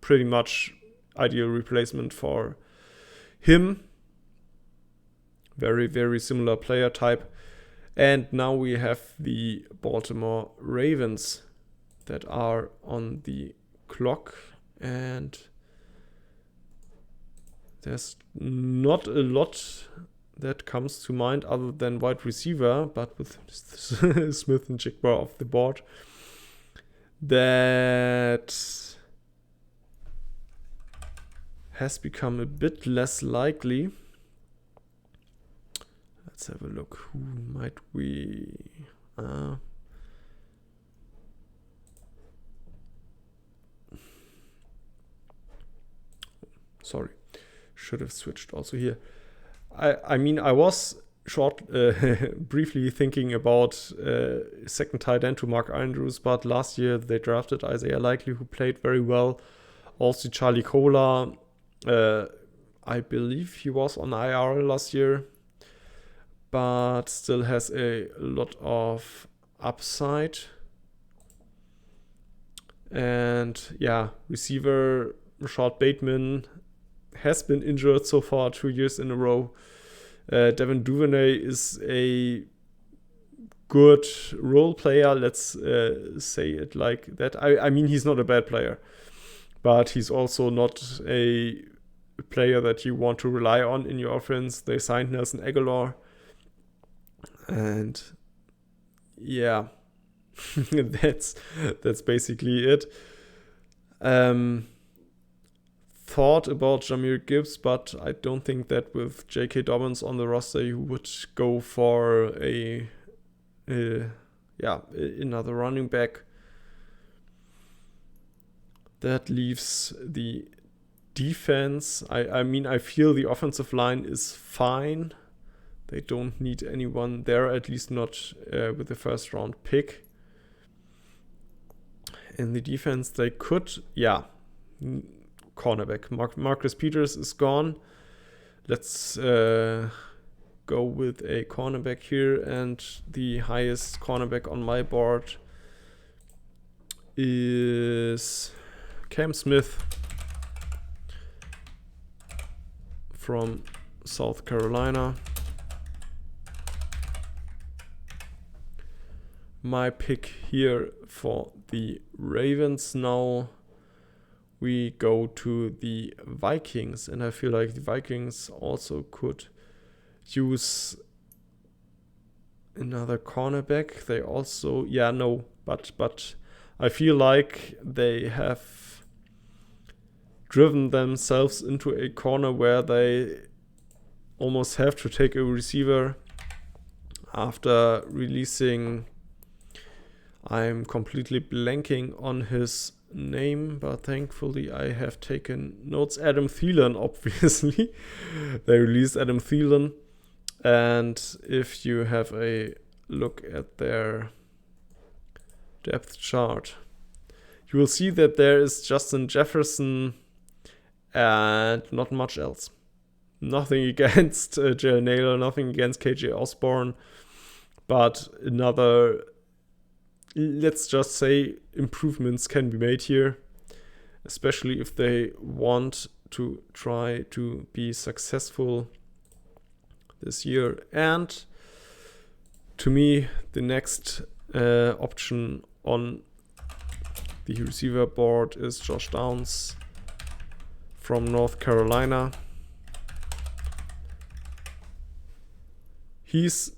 pretty much ideal replacement for him. Very, very similar player type. And now we have the Baltimore Ravens that are on the clock, and there's not a lot that comes to mind other than wide receiver, but with Smith-Njigba off the board, that has become a bit less likely. Let's have a look. Who might we... sorry, should have switched also here. I mean, I was briefly thinking about second tight end to Mark Andrews, but last year they drafted Isaiah Likely, who played very well. Also Charlie Kolar, I believe he was on IR last year, but still has a lot of upside. And yeah, receiver Rashad Bateman has been injured so far 2 years in a row. Devin Duvernay is a good role player, let's say it like that. I mean, he's not a bad player, but he's also not a player that you want to rely on in your offense. They signed Nelson Aguilar, and yeah, that's basically it. Thought about Jahmyr Gibbs, but I don't think that with J.K. Dobbins on the roster you would go for another running back. That leaves the defense. I mean, I feel the offensive line is fine. They don't need anyone there, at least not with the first round pick. In the defense, they could, cornerback. Marcus Peters is gone. Let's go with a cornerback here, and the highest cornerback on my board is Cam Smith from South Carolina. My pick here for the Ravens. Now we go to the Vikings, and I feel like the Vikings also could use another cornerback. They also, but I feel like they have driven themselves into a corner where they almost have to take a receiver after releasing, I'm completely blanking on his name, but thankfully I have taken notes. Adam Thielen, obviously. They released Adam Thielen. And if you have a look at their depth chart, you will see that there is Justin Jefferson and not much else. Nothing against Jalen Naylor, nothing against KJ Osborne, but another, let's just say, improvements can be made here, especially if they want to try to be successful this year. And to me, the next option on the receiver board is Josh Downs from North Carolina. He's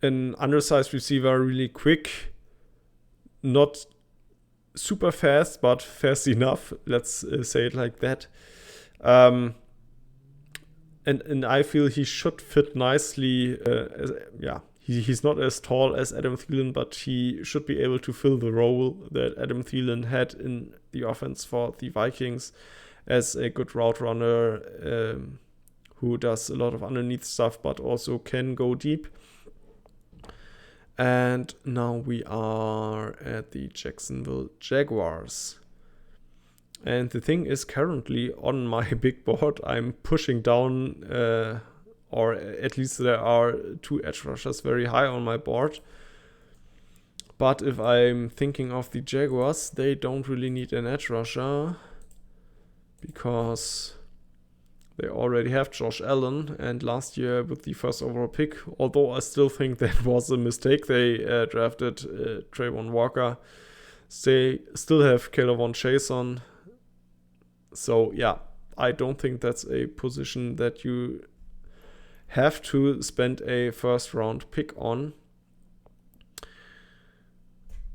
an undersized receiver, really quick, not super fast, but fast enough. Let's say it like that. And I feel he should fit nicely. He's not as tall as Adam Thielen, but he should be able to fill the role that Adam Thielen had in the offense for the Vikings as a good route runner who does a lot of underneath stuff, but also can go deep. And now we are at the Jacksonville Jaguars. And the thing is, currently on my big board, I'm pushing down, or at least there are 2 edge rushers very high on my board. But if I'm thinking of the Jaguars, they don't really need an edge rusher because they already have Josh Allen, and last year with the first overall pick, although I still think that was a mistake, they drafted Trayvon Walker. They still have K'Lavon Chaisson. So yeah, I don't think that's a position that you have to spend a first round pick on.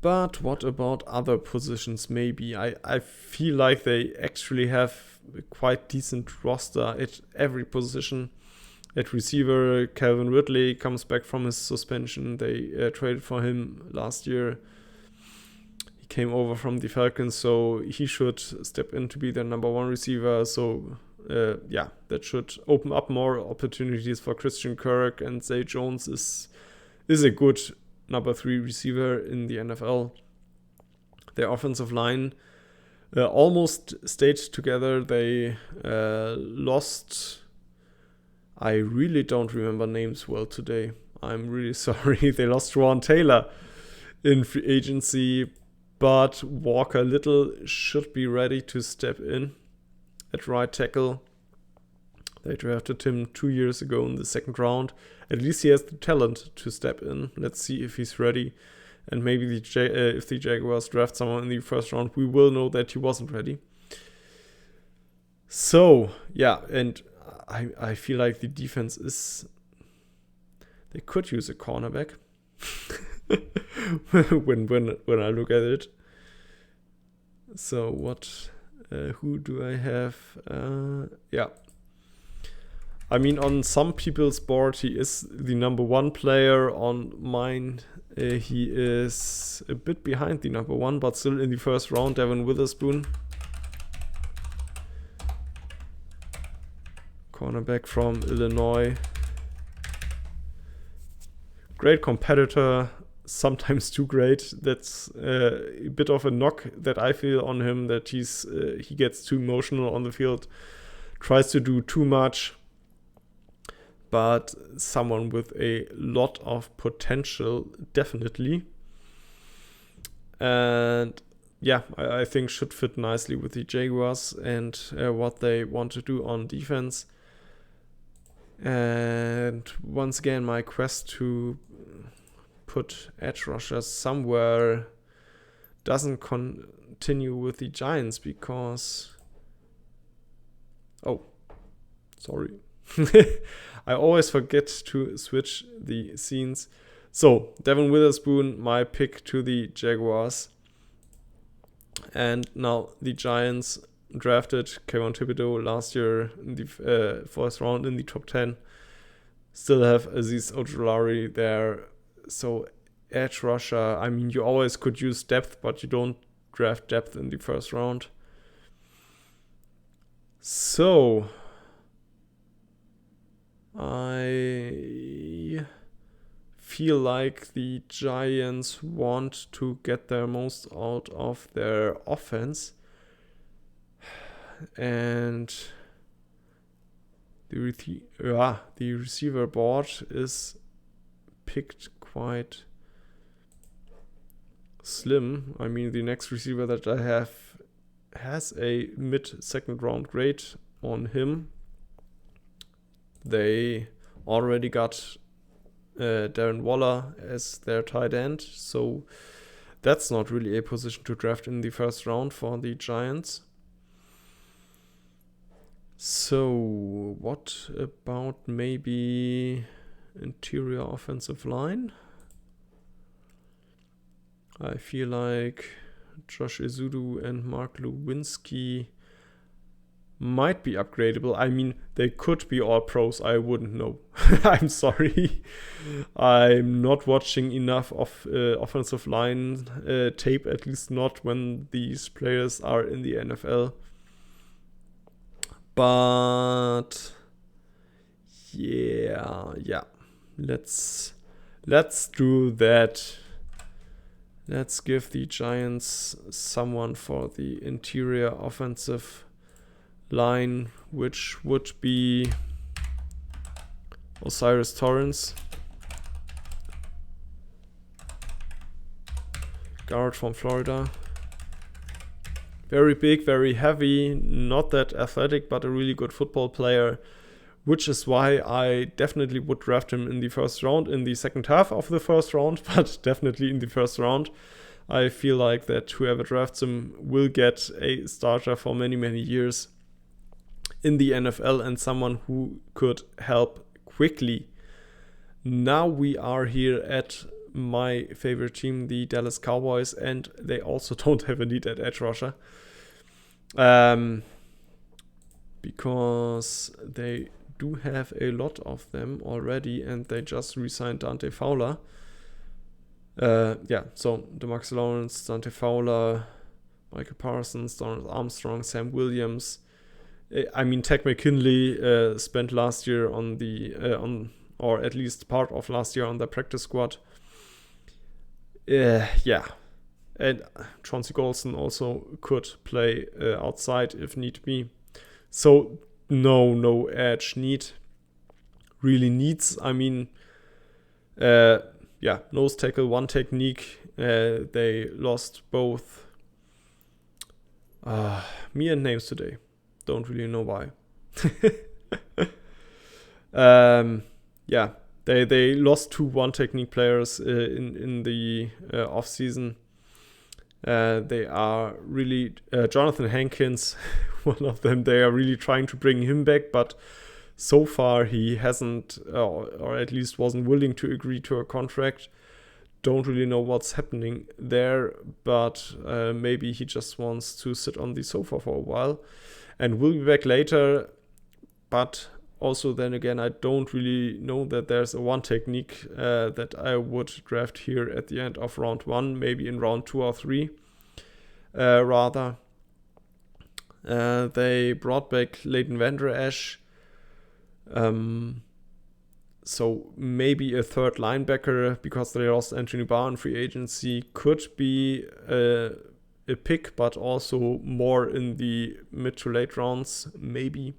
But what about other positions? Maybe I feel like they actually have a quite decent roster at every position. At receiver, Calvin Ridley comes back from his suspension. They traded for him last year. He came over from the Falcons, so he should step in to be their number 1 receiver. So that should open up more opportunities for Christian Kirk, and Zay Jones is a good number 3 receiver in the NFL. Their offensive line almost stayed together. They lost. I really don't remember names well today. I'm really sorry. They lost Ron Taylor in free agency, but Walker Little should be ready to step in at right tackle. They drafted him 2 years ago in the 2nd round. At least he has the talent to step in. Let's see if he's ready. And maybe if the Jaguars draft someone in the 1st round, we will know that he wasn't ready. So, yeah, and I feel like the defense is... They could use a cornerback when I look at it. So who do I have? I mean, on some people's board, he is the number 1 player. On mine, he is a bit behind the number 1, but still in the 1st round, Devin Witherspoon. Cornerback from Illinois. Great competitor, sometimes too great. That's a bit of a knock that I feel on him, that he gets too emotional on the field, tries to do too much. But someone with a lot of potential, definitely. And yeah, I think should fit nicely with the Jaguars and what they want to do on defense. And once again, my quest to put edge rushers somewhere doesn't continue with the Giants because... Oh, sorry. I always forget to switch the scenes. So, Devin Witherspoon, my pick to the Jaguars. And now the Giants drafted Kayvon Thibodeaux last year in the 4th round in the top 10. Still have Azeez Ojulari there. So, edge rusher, I mean, you always could use depth, but you don't draft depth in the first round. So I feel like the Giants want to get their most out of their offense, and the receiver board is picked quite slim. I mean, the next receiver that I have has a mid-second round grade on him. They already got Darren Waller as their tight end, so that's not really a position to draft in the first round for the Giants. So what about maybe interior offensive line? I feel like Josh Ezeudu and Mark Lewinsky might be upgradable. I mean, they could be all pros. I wouldn't know. I'm sorry. I'm not watching enough of offensive line tape, at least not when these players are in the NFL. But yeah. Let's do that. Let's give the Giants someone for the interior offensive line, which would be O'Cyrus Torrence, guard from Florida. Very big, very heavy, not that athletic, but a really good football player, which is why I definitely would draft him in the first round, in the second half of the first round, but definitely in the first round. I feel like that whoever drafts him will get a starter for many, many years in the NFL and someone who could help quickly. Now we are here at my favorite team, the Dallas Cowboys, and they also don't have a need at edge rusher. Because they do have a lot of them already, and they just re-signed Dante Fowler. So DeMarcus Lawrence, Dante Fowler, Michael Parsons, Donald Armstrong, Sam Williams. I mean, Tech McKinley spent last year or at least part of last year on the practice squad. And Chauncey Golston also could play outside if need be. So no edge need. Really needs. I mean, nose tackle, one technique. They lost both. Me and names today. Don't really know why. They lost 2 one technique players in the off season. They are really Jonathan Hankins, one of them. They are really trying to bring him back, but so far he hasn't, or at least wasn't willing to agree to a contract. Don't really know what's happening there, but maybe he just wants to sit on the sofa for a while, and will be back later. But also then again, I don't really know that there's a one technique that I would draft here at the end of round 1, maybe in round 2 or 3 rather. They brought back Leighton Vander Esch. So maybe a third linebacker, because they lost Anthony Barr in free agency, could be a pick, but also more in the mid to late rounds, maybe.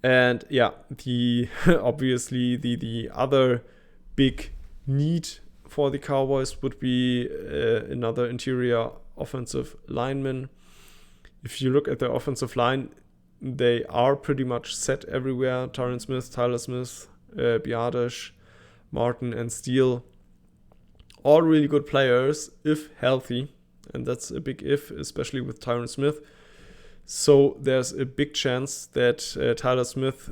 And obviously the other big need for the Cowboys would be another interior offensive lineman. If you look at the offensive line, they are pretty much set everywhere. Tyron Smith, Tyler Smith, Biadasz, Martin, and Steele. All really good players, if healthy. And that's a big if, especially with Tyron Smith. So there's a big chance that Tyler Smith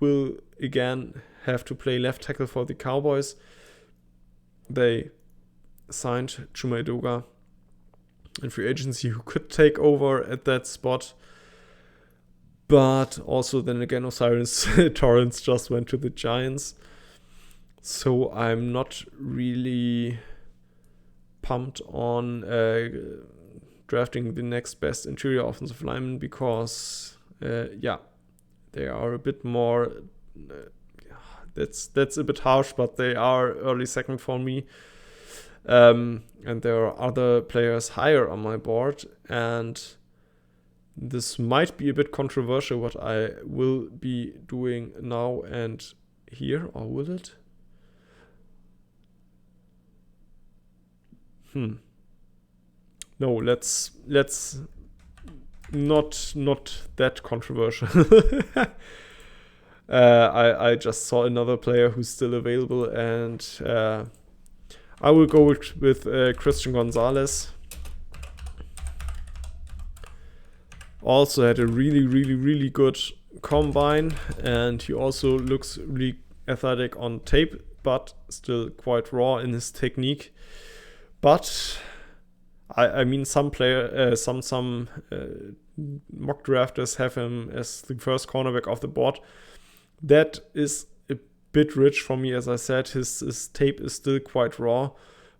will again have to play left tackle for the Cowboys. They signed Chuma Edoga in free agency, who could take over at that spot. But also then again, O'Cyrus Torrence just went to the Giants. So I'm not really pumped on drafting the next best interior offensive lineman because, they are a bit more. That's a bit harsh, but they are early second for me. And there are other players higher on my board, and this might be a bit controversial what I will be doing now and here, or will it? No, let's not that controversial. I just saw another player who's still available, and I will go with Christian Gonzalez. Also had a really good combine, and he also looks really athletic on tape, but still quite raw in his technique. But I mean, some mock drafters have him as the first cornerback off the board. That is a bit rich for me, as I said. His tape is still quite raw,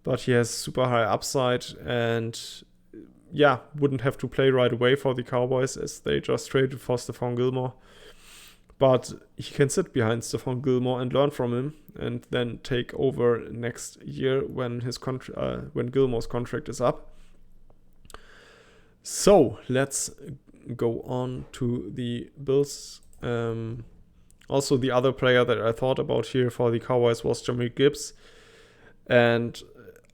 but he has super high upside, and wouldn't have to play right away for the Cowboys as they just traded for Stephon Gilmore. But he can sit behind Stephon Gilmore and learn from him, and then take over next year when when Gilmore's contract is up. So let's go on to the Bills. Also, the other player that I thought about here for the Cowboys was Jahmyr Gibbs, and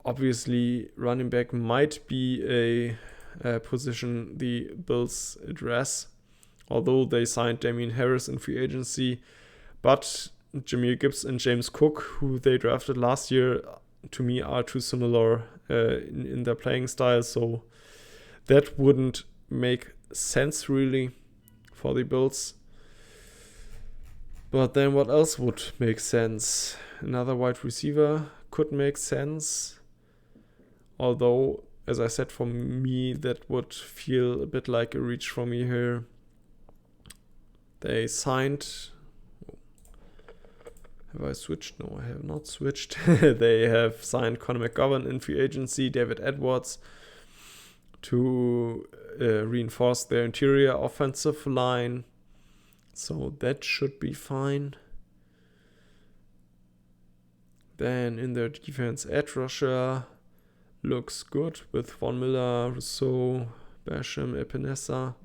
obviously running back might be a position the Bills address, although they signed Damien Harris in free agency. But Jahmyr Gibbs and James Cook, who they drafted last year, to me are too similar in their playing style, so that wouldn't make sense really for the Bills. But then what else would make sense? Another wide receiver could make sense, although, as I said, for me that would feel a bit like a reach for me here. They signed... Have I switched? No, I have not switched. They have signed Connor McGovern in free agency, David Edwards, to reinforce their interior offensive line. So that should be fine. Then in their defense, edge rusher looks good with Von Miller, Rousseau, Basham, Epinesa.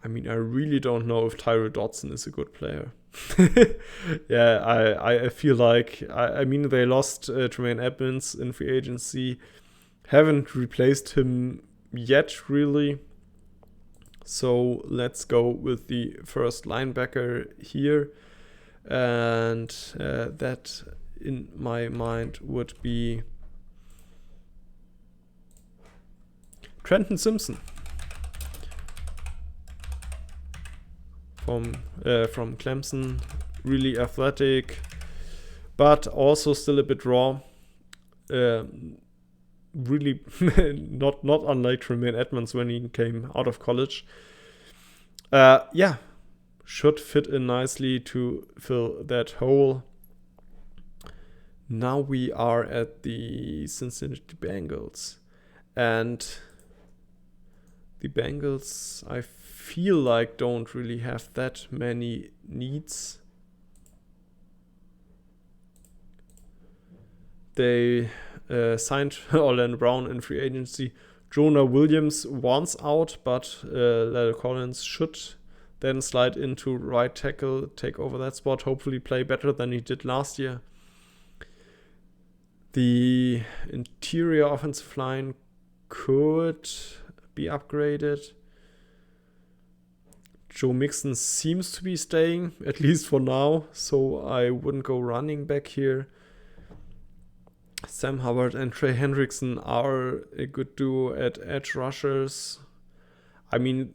I mean, I really don't know if Tyrell Dodson is a good player. I feel like, I mean, they lost Tremaine Edmonds in free agency. Haven't replaced him yet, really. So let's go with the first linebacker here. And that, in my mind, would be Trenton Simpson from Clemson. Really athletic, but also still a bit raw. Really not unlike Tremaine Edmonds when he came out of college. Should fit in nicely to fill that hole. Now we are at the Cincinnati Bengals, and the Bengals, I feel like, don't really have that many needs. They signed Orlando Brown in free agency. Jonah Williams wants out, but La'el Collins should then slide into right tackle, take over that spot, hopefully play better than he did last year. The interior offensive line could be upgraded. Joe Mixon seems to be staying, at least for now, so I wouldn't go running back here. Sam Hubbard and Trey Hendrickson are a good duo at edge rushers. I mean,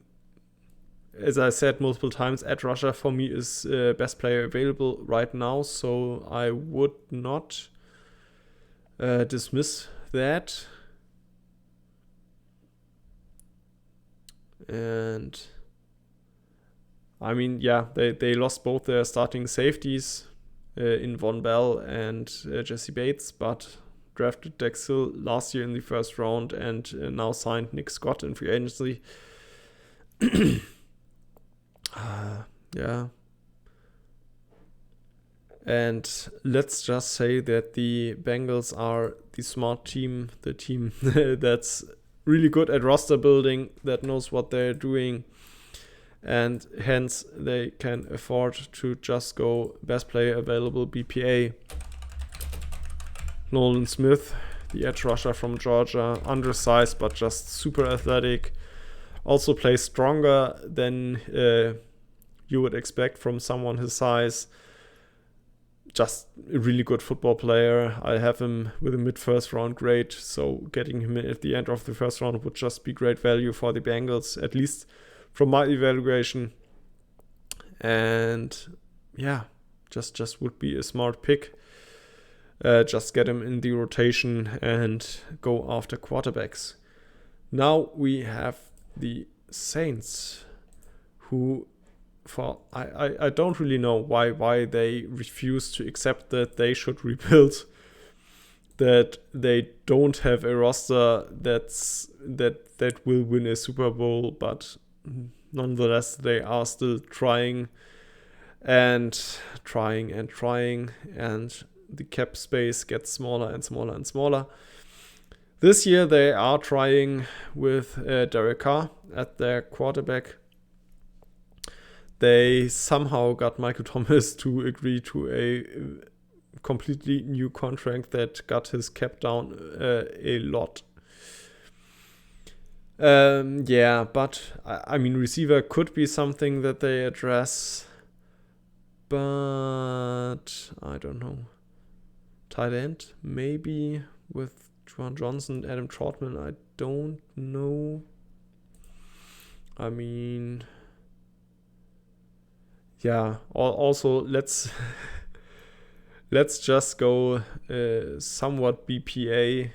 as I said multiple times, edge rusher for me is best player available right now, so I would not dismiss that. And I mean, they lost both their starting safeties in Von Bell and Jesse Bates, but drafted Dex Hill last year in the first round and now signed Nick Scott in free agency. Yeah. And let's just say that the Bengals are the smart team, the team that's really good at roster building, that knows what they're doing, and hence they can afford to just go best player available BPA. Nolan Smith, the edge rusher from Georgia, undersized but just super athletic. Also plays stronger than you would expect from someone his size. Just a really good football player. I have him with a mid-first round grade, so getting him at the end of the first round would just be great value for the Bengals, at least from my evaluation. And yeah, just would be a smart pick. Just get him in the rotation and go after quarterbacks. Now we have the Saints, who I don't really know why they refuse to accept that they should rebuild, that they don't have a roster that will win a Super Bowl, but nonetheless they are still trying, and the cap space gets smaller and smaller and smaller. This year they are trying with Derek Carr at their quarterback. They somehow got Michael Thomas to agree to a completely new contract that got his cap down a lot. Yeah, but I mean, receiver could be something that they address, but I don't know. Tight end, maybe with Juwan Johnson, Adam Trotman, I don't know. I mean, yeah, also let's just go somewhat BPA.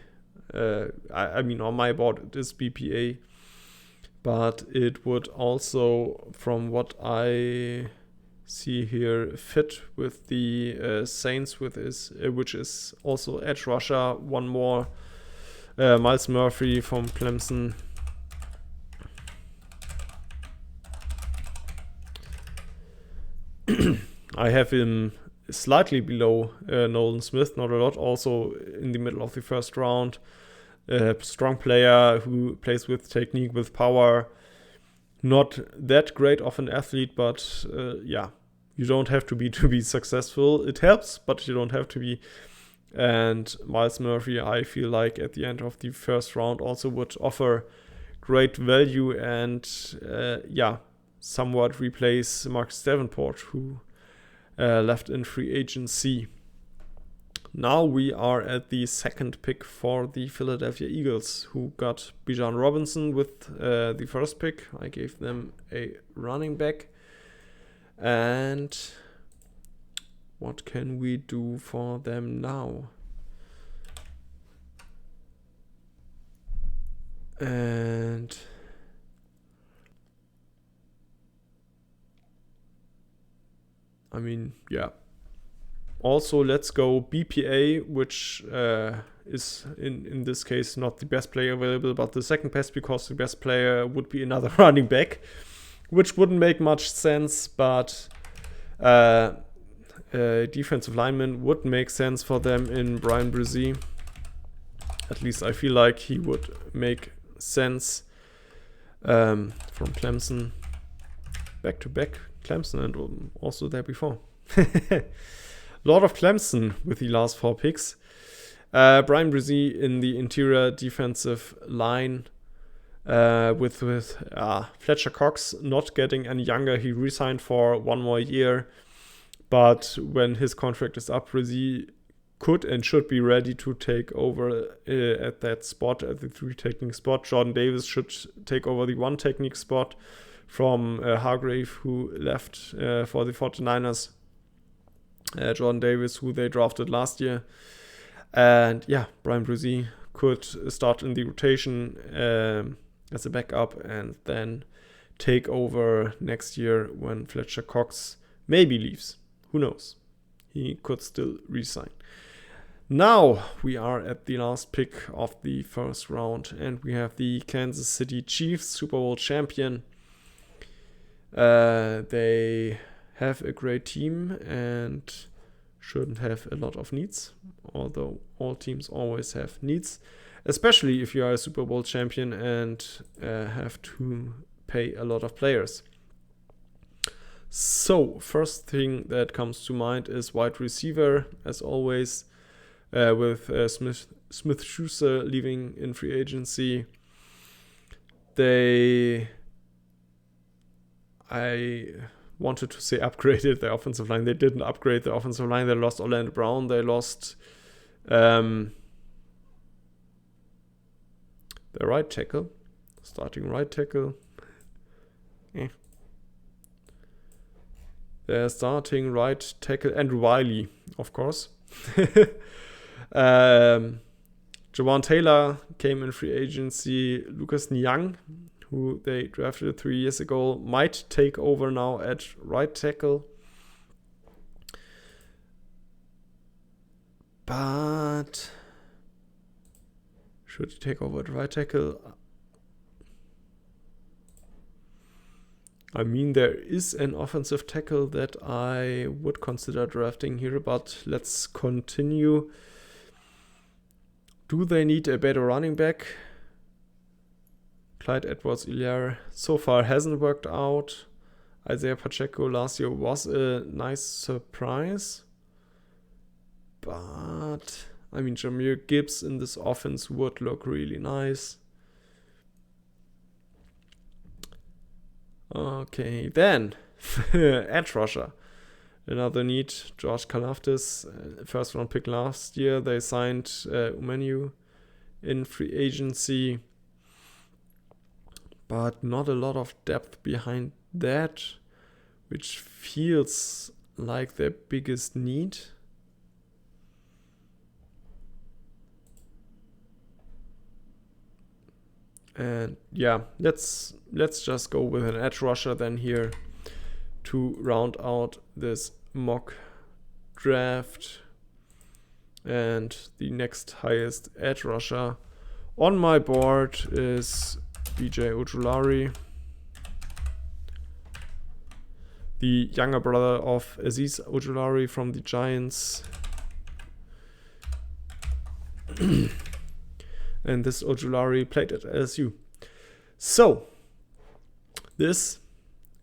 I mean, on my board it is BPA, but it would also, from what I see here, fit with the Saints, with his which is also edge rusher. One more, Miles Murphy from Clemson. I have him slightly below Nolan Smith, not a lot, also in the middle of the first round. Strong player who plays with technique, with power. Not that great of an athlete, but yeah, you don't have to be successful. It helps, but you don't have to be. And Miles Murphy, I feel like at the end of the first round also would offer great value and yeah, somewhat replace Marcus Davenport, who left in free agency. Now we are at the second pick for the Philadelphia Eagles, who got Bijan Robinson with the first pick. I gave them a running back. And what can we do for them now? And I mean, yeah. Also, let's go BPA, which is in this case not the best player available, but the second best, because the best player would be another running back, which wouldn't make much sense, but defensive lineman would make sense for them in Brian Brzee. At least I feel like he would make sense from Clemson. Back-to-back Clemson, and also there before. Lot of Clemson with the last 4 picks. Brian Brzee in the interior defensive line with Fletcher Cox not getting any younger. He re-signed for 1 more year, but when his contract is up, Brzee could and should be ready to take over at that spot, at the 3 technique spot. Jordan Davis should take over the 1 technique spot from Hargrave, who left for the 49ers. Jordan Davis, who they drafted last year. And yeah, Brian Brzee could start in the rotation as a backup and then take over next year when Fletcher Cox maybe leaves. Who knows? he could still resign. Now we are at the last pick of the first round, and we have the Kansas City Chiefs, Super Bowl champion. They have a great team and shouldn't have a lot of needs, although all teams always have needs, especially if you are a Super Bowl champion and have to pay a lot of players. So, first thing that comes to mind is wide receiver, as always, with Smith-Schuster leaving in free agency. I wanted to say upgraded the offensive line. They didn't upgrade the offensive line. They lost Orlando Brown. They lost the right tackle, starting right tackle. Their starting right tackle, Andrew Wiley, of course. Jawan Taylor came in free agency. Lucas Niang, who they drafted 3 years ago, might take over now at right tackle. But should he take over at right tackle? I mean, there is an offensive tackle that I would consider drafting here, but let's continue. Do they need a better running back? Clyde Edwards-Helaire so far hasn't worked out. Isaiah Pacheco last year was a nice surprise. But, I mean, Jahmyr Gibbs in this offense would look really nice. Okay, then, edge rusher. Another need, George Karlaftis, first round pick last year. They signed Umenu in free agency. But not a lot of depth behind that, which feels like their biggest need. And yeah, let's just go with an edge rusher then here to round out this mock draft. And the next highest edge rusher on my board is BJ Ojulari, the younger brother of Azeez Ojulari from the Giants. And this Ojulari played at LSU. So, this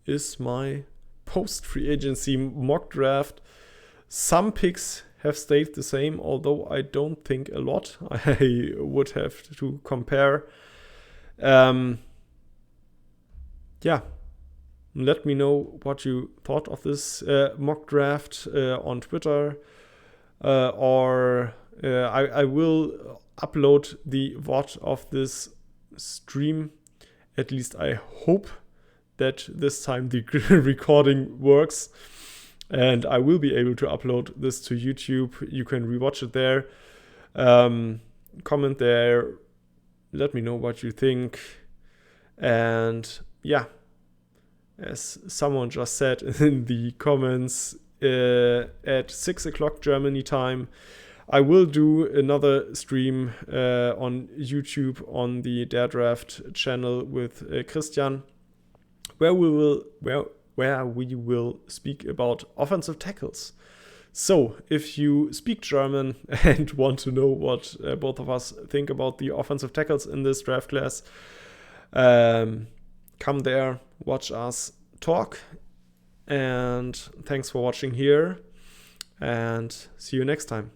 is my post-free agency mock draft. Some picks have stayed the same, although I don't think a lot. I would have to compare. Yeah, let me know what you thought of this mock draft on Twitter, or I will upload the VOD of this stream. At least I hope that this time the recording works, and I will be able to upload this to YouTube. You can rewatch it there, comment there, let me know what you think. And yeah, as someone just said in the comments, at 6 o'clock Germany time, I will do another stream on YouTube on the Dare Draft channel with Christian, where we will speak about offensive tackles. So, if you speak German and want to know what both of us think about the offensive tackles in this draft class, come there, watch us talk, and thanks for watching here, and see you next time.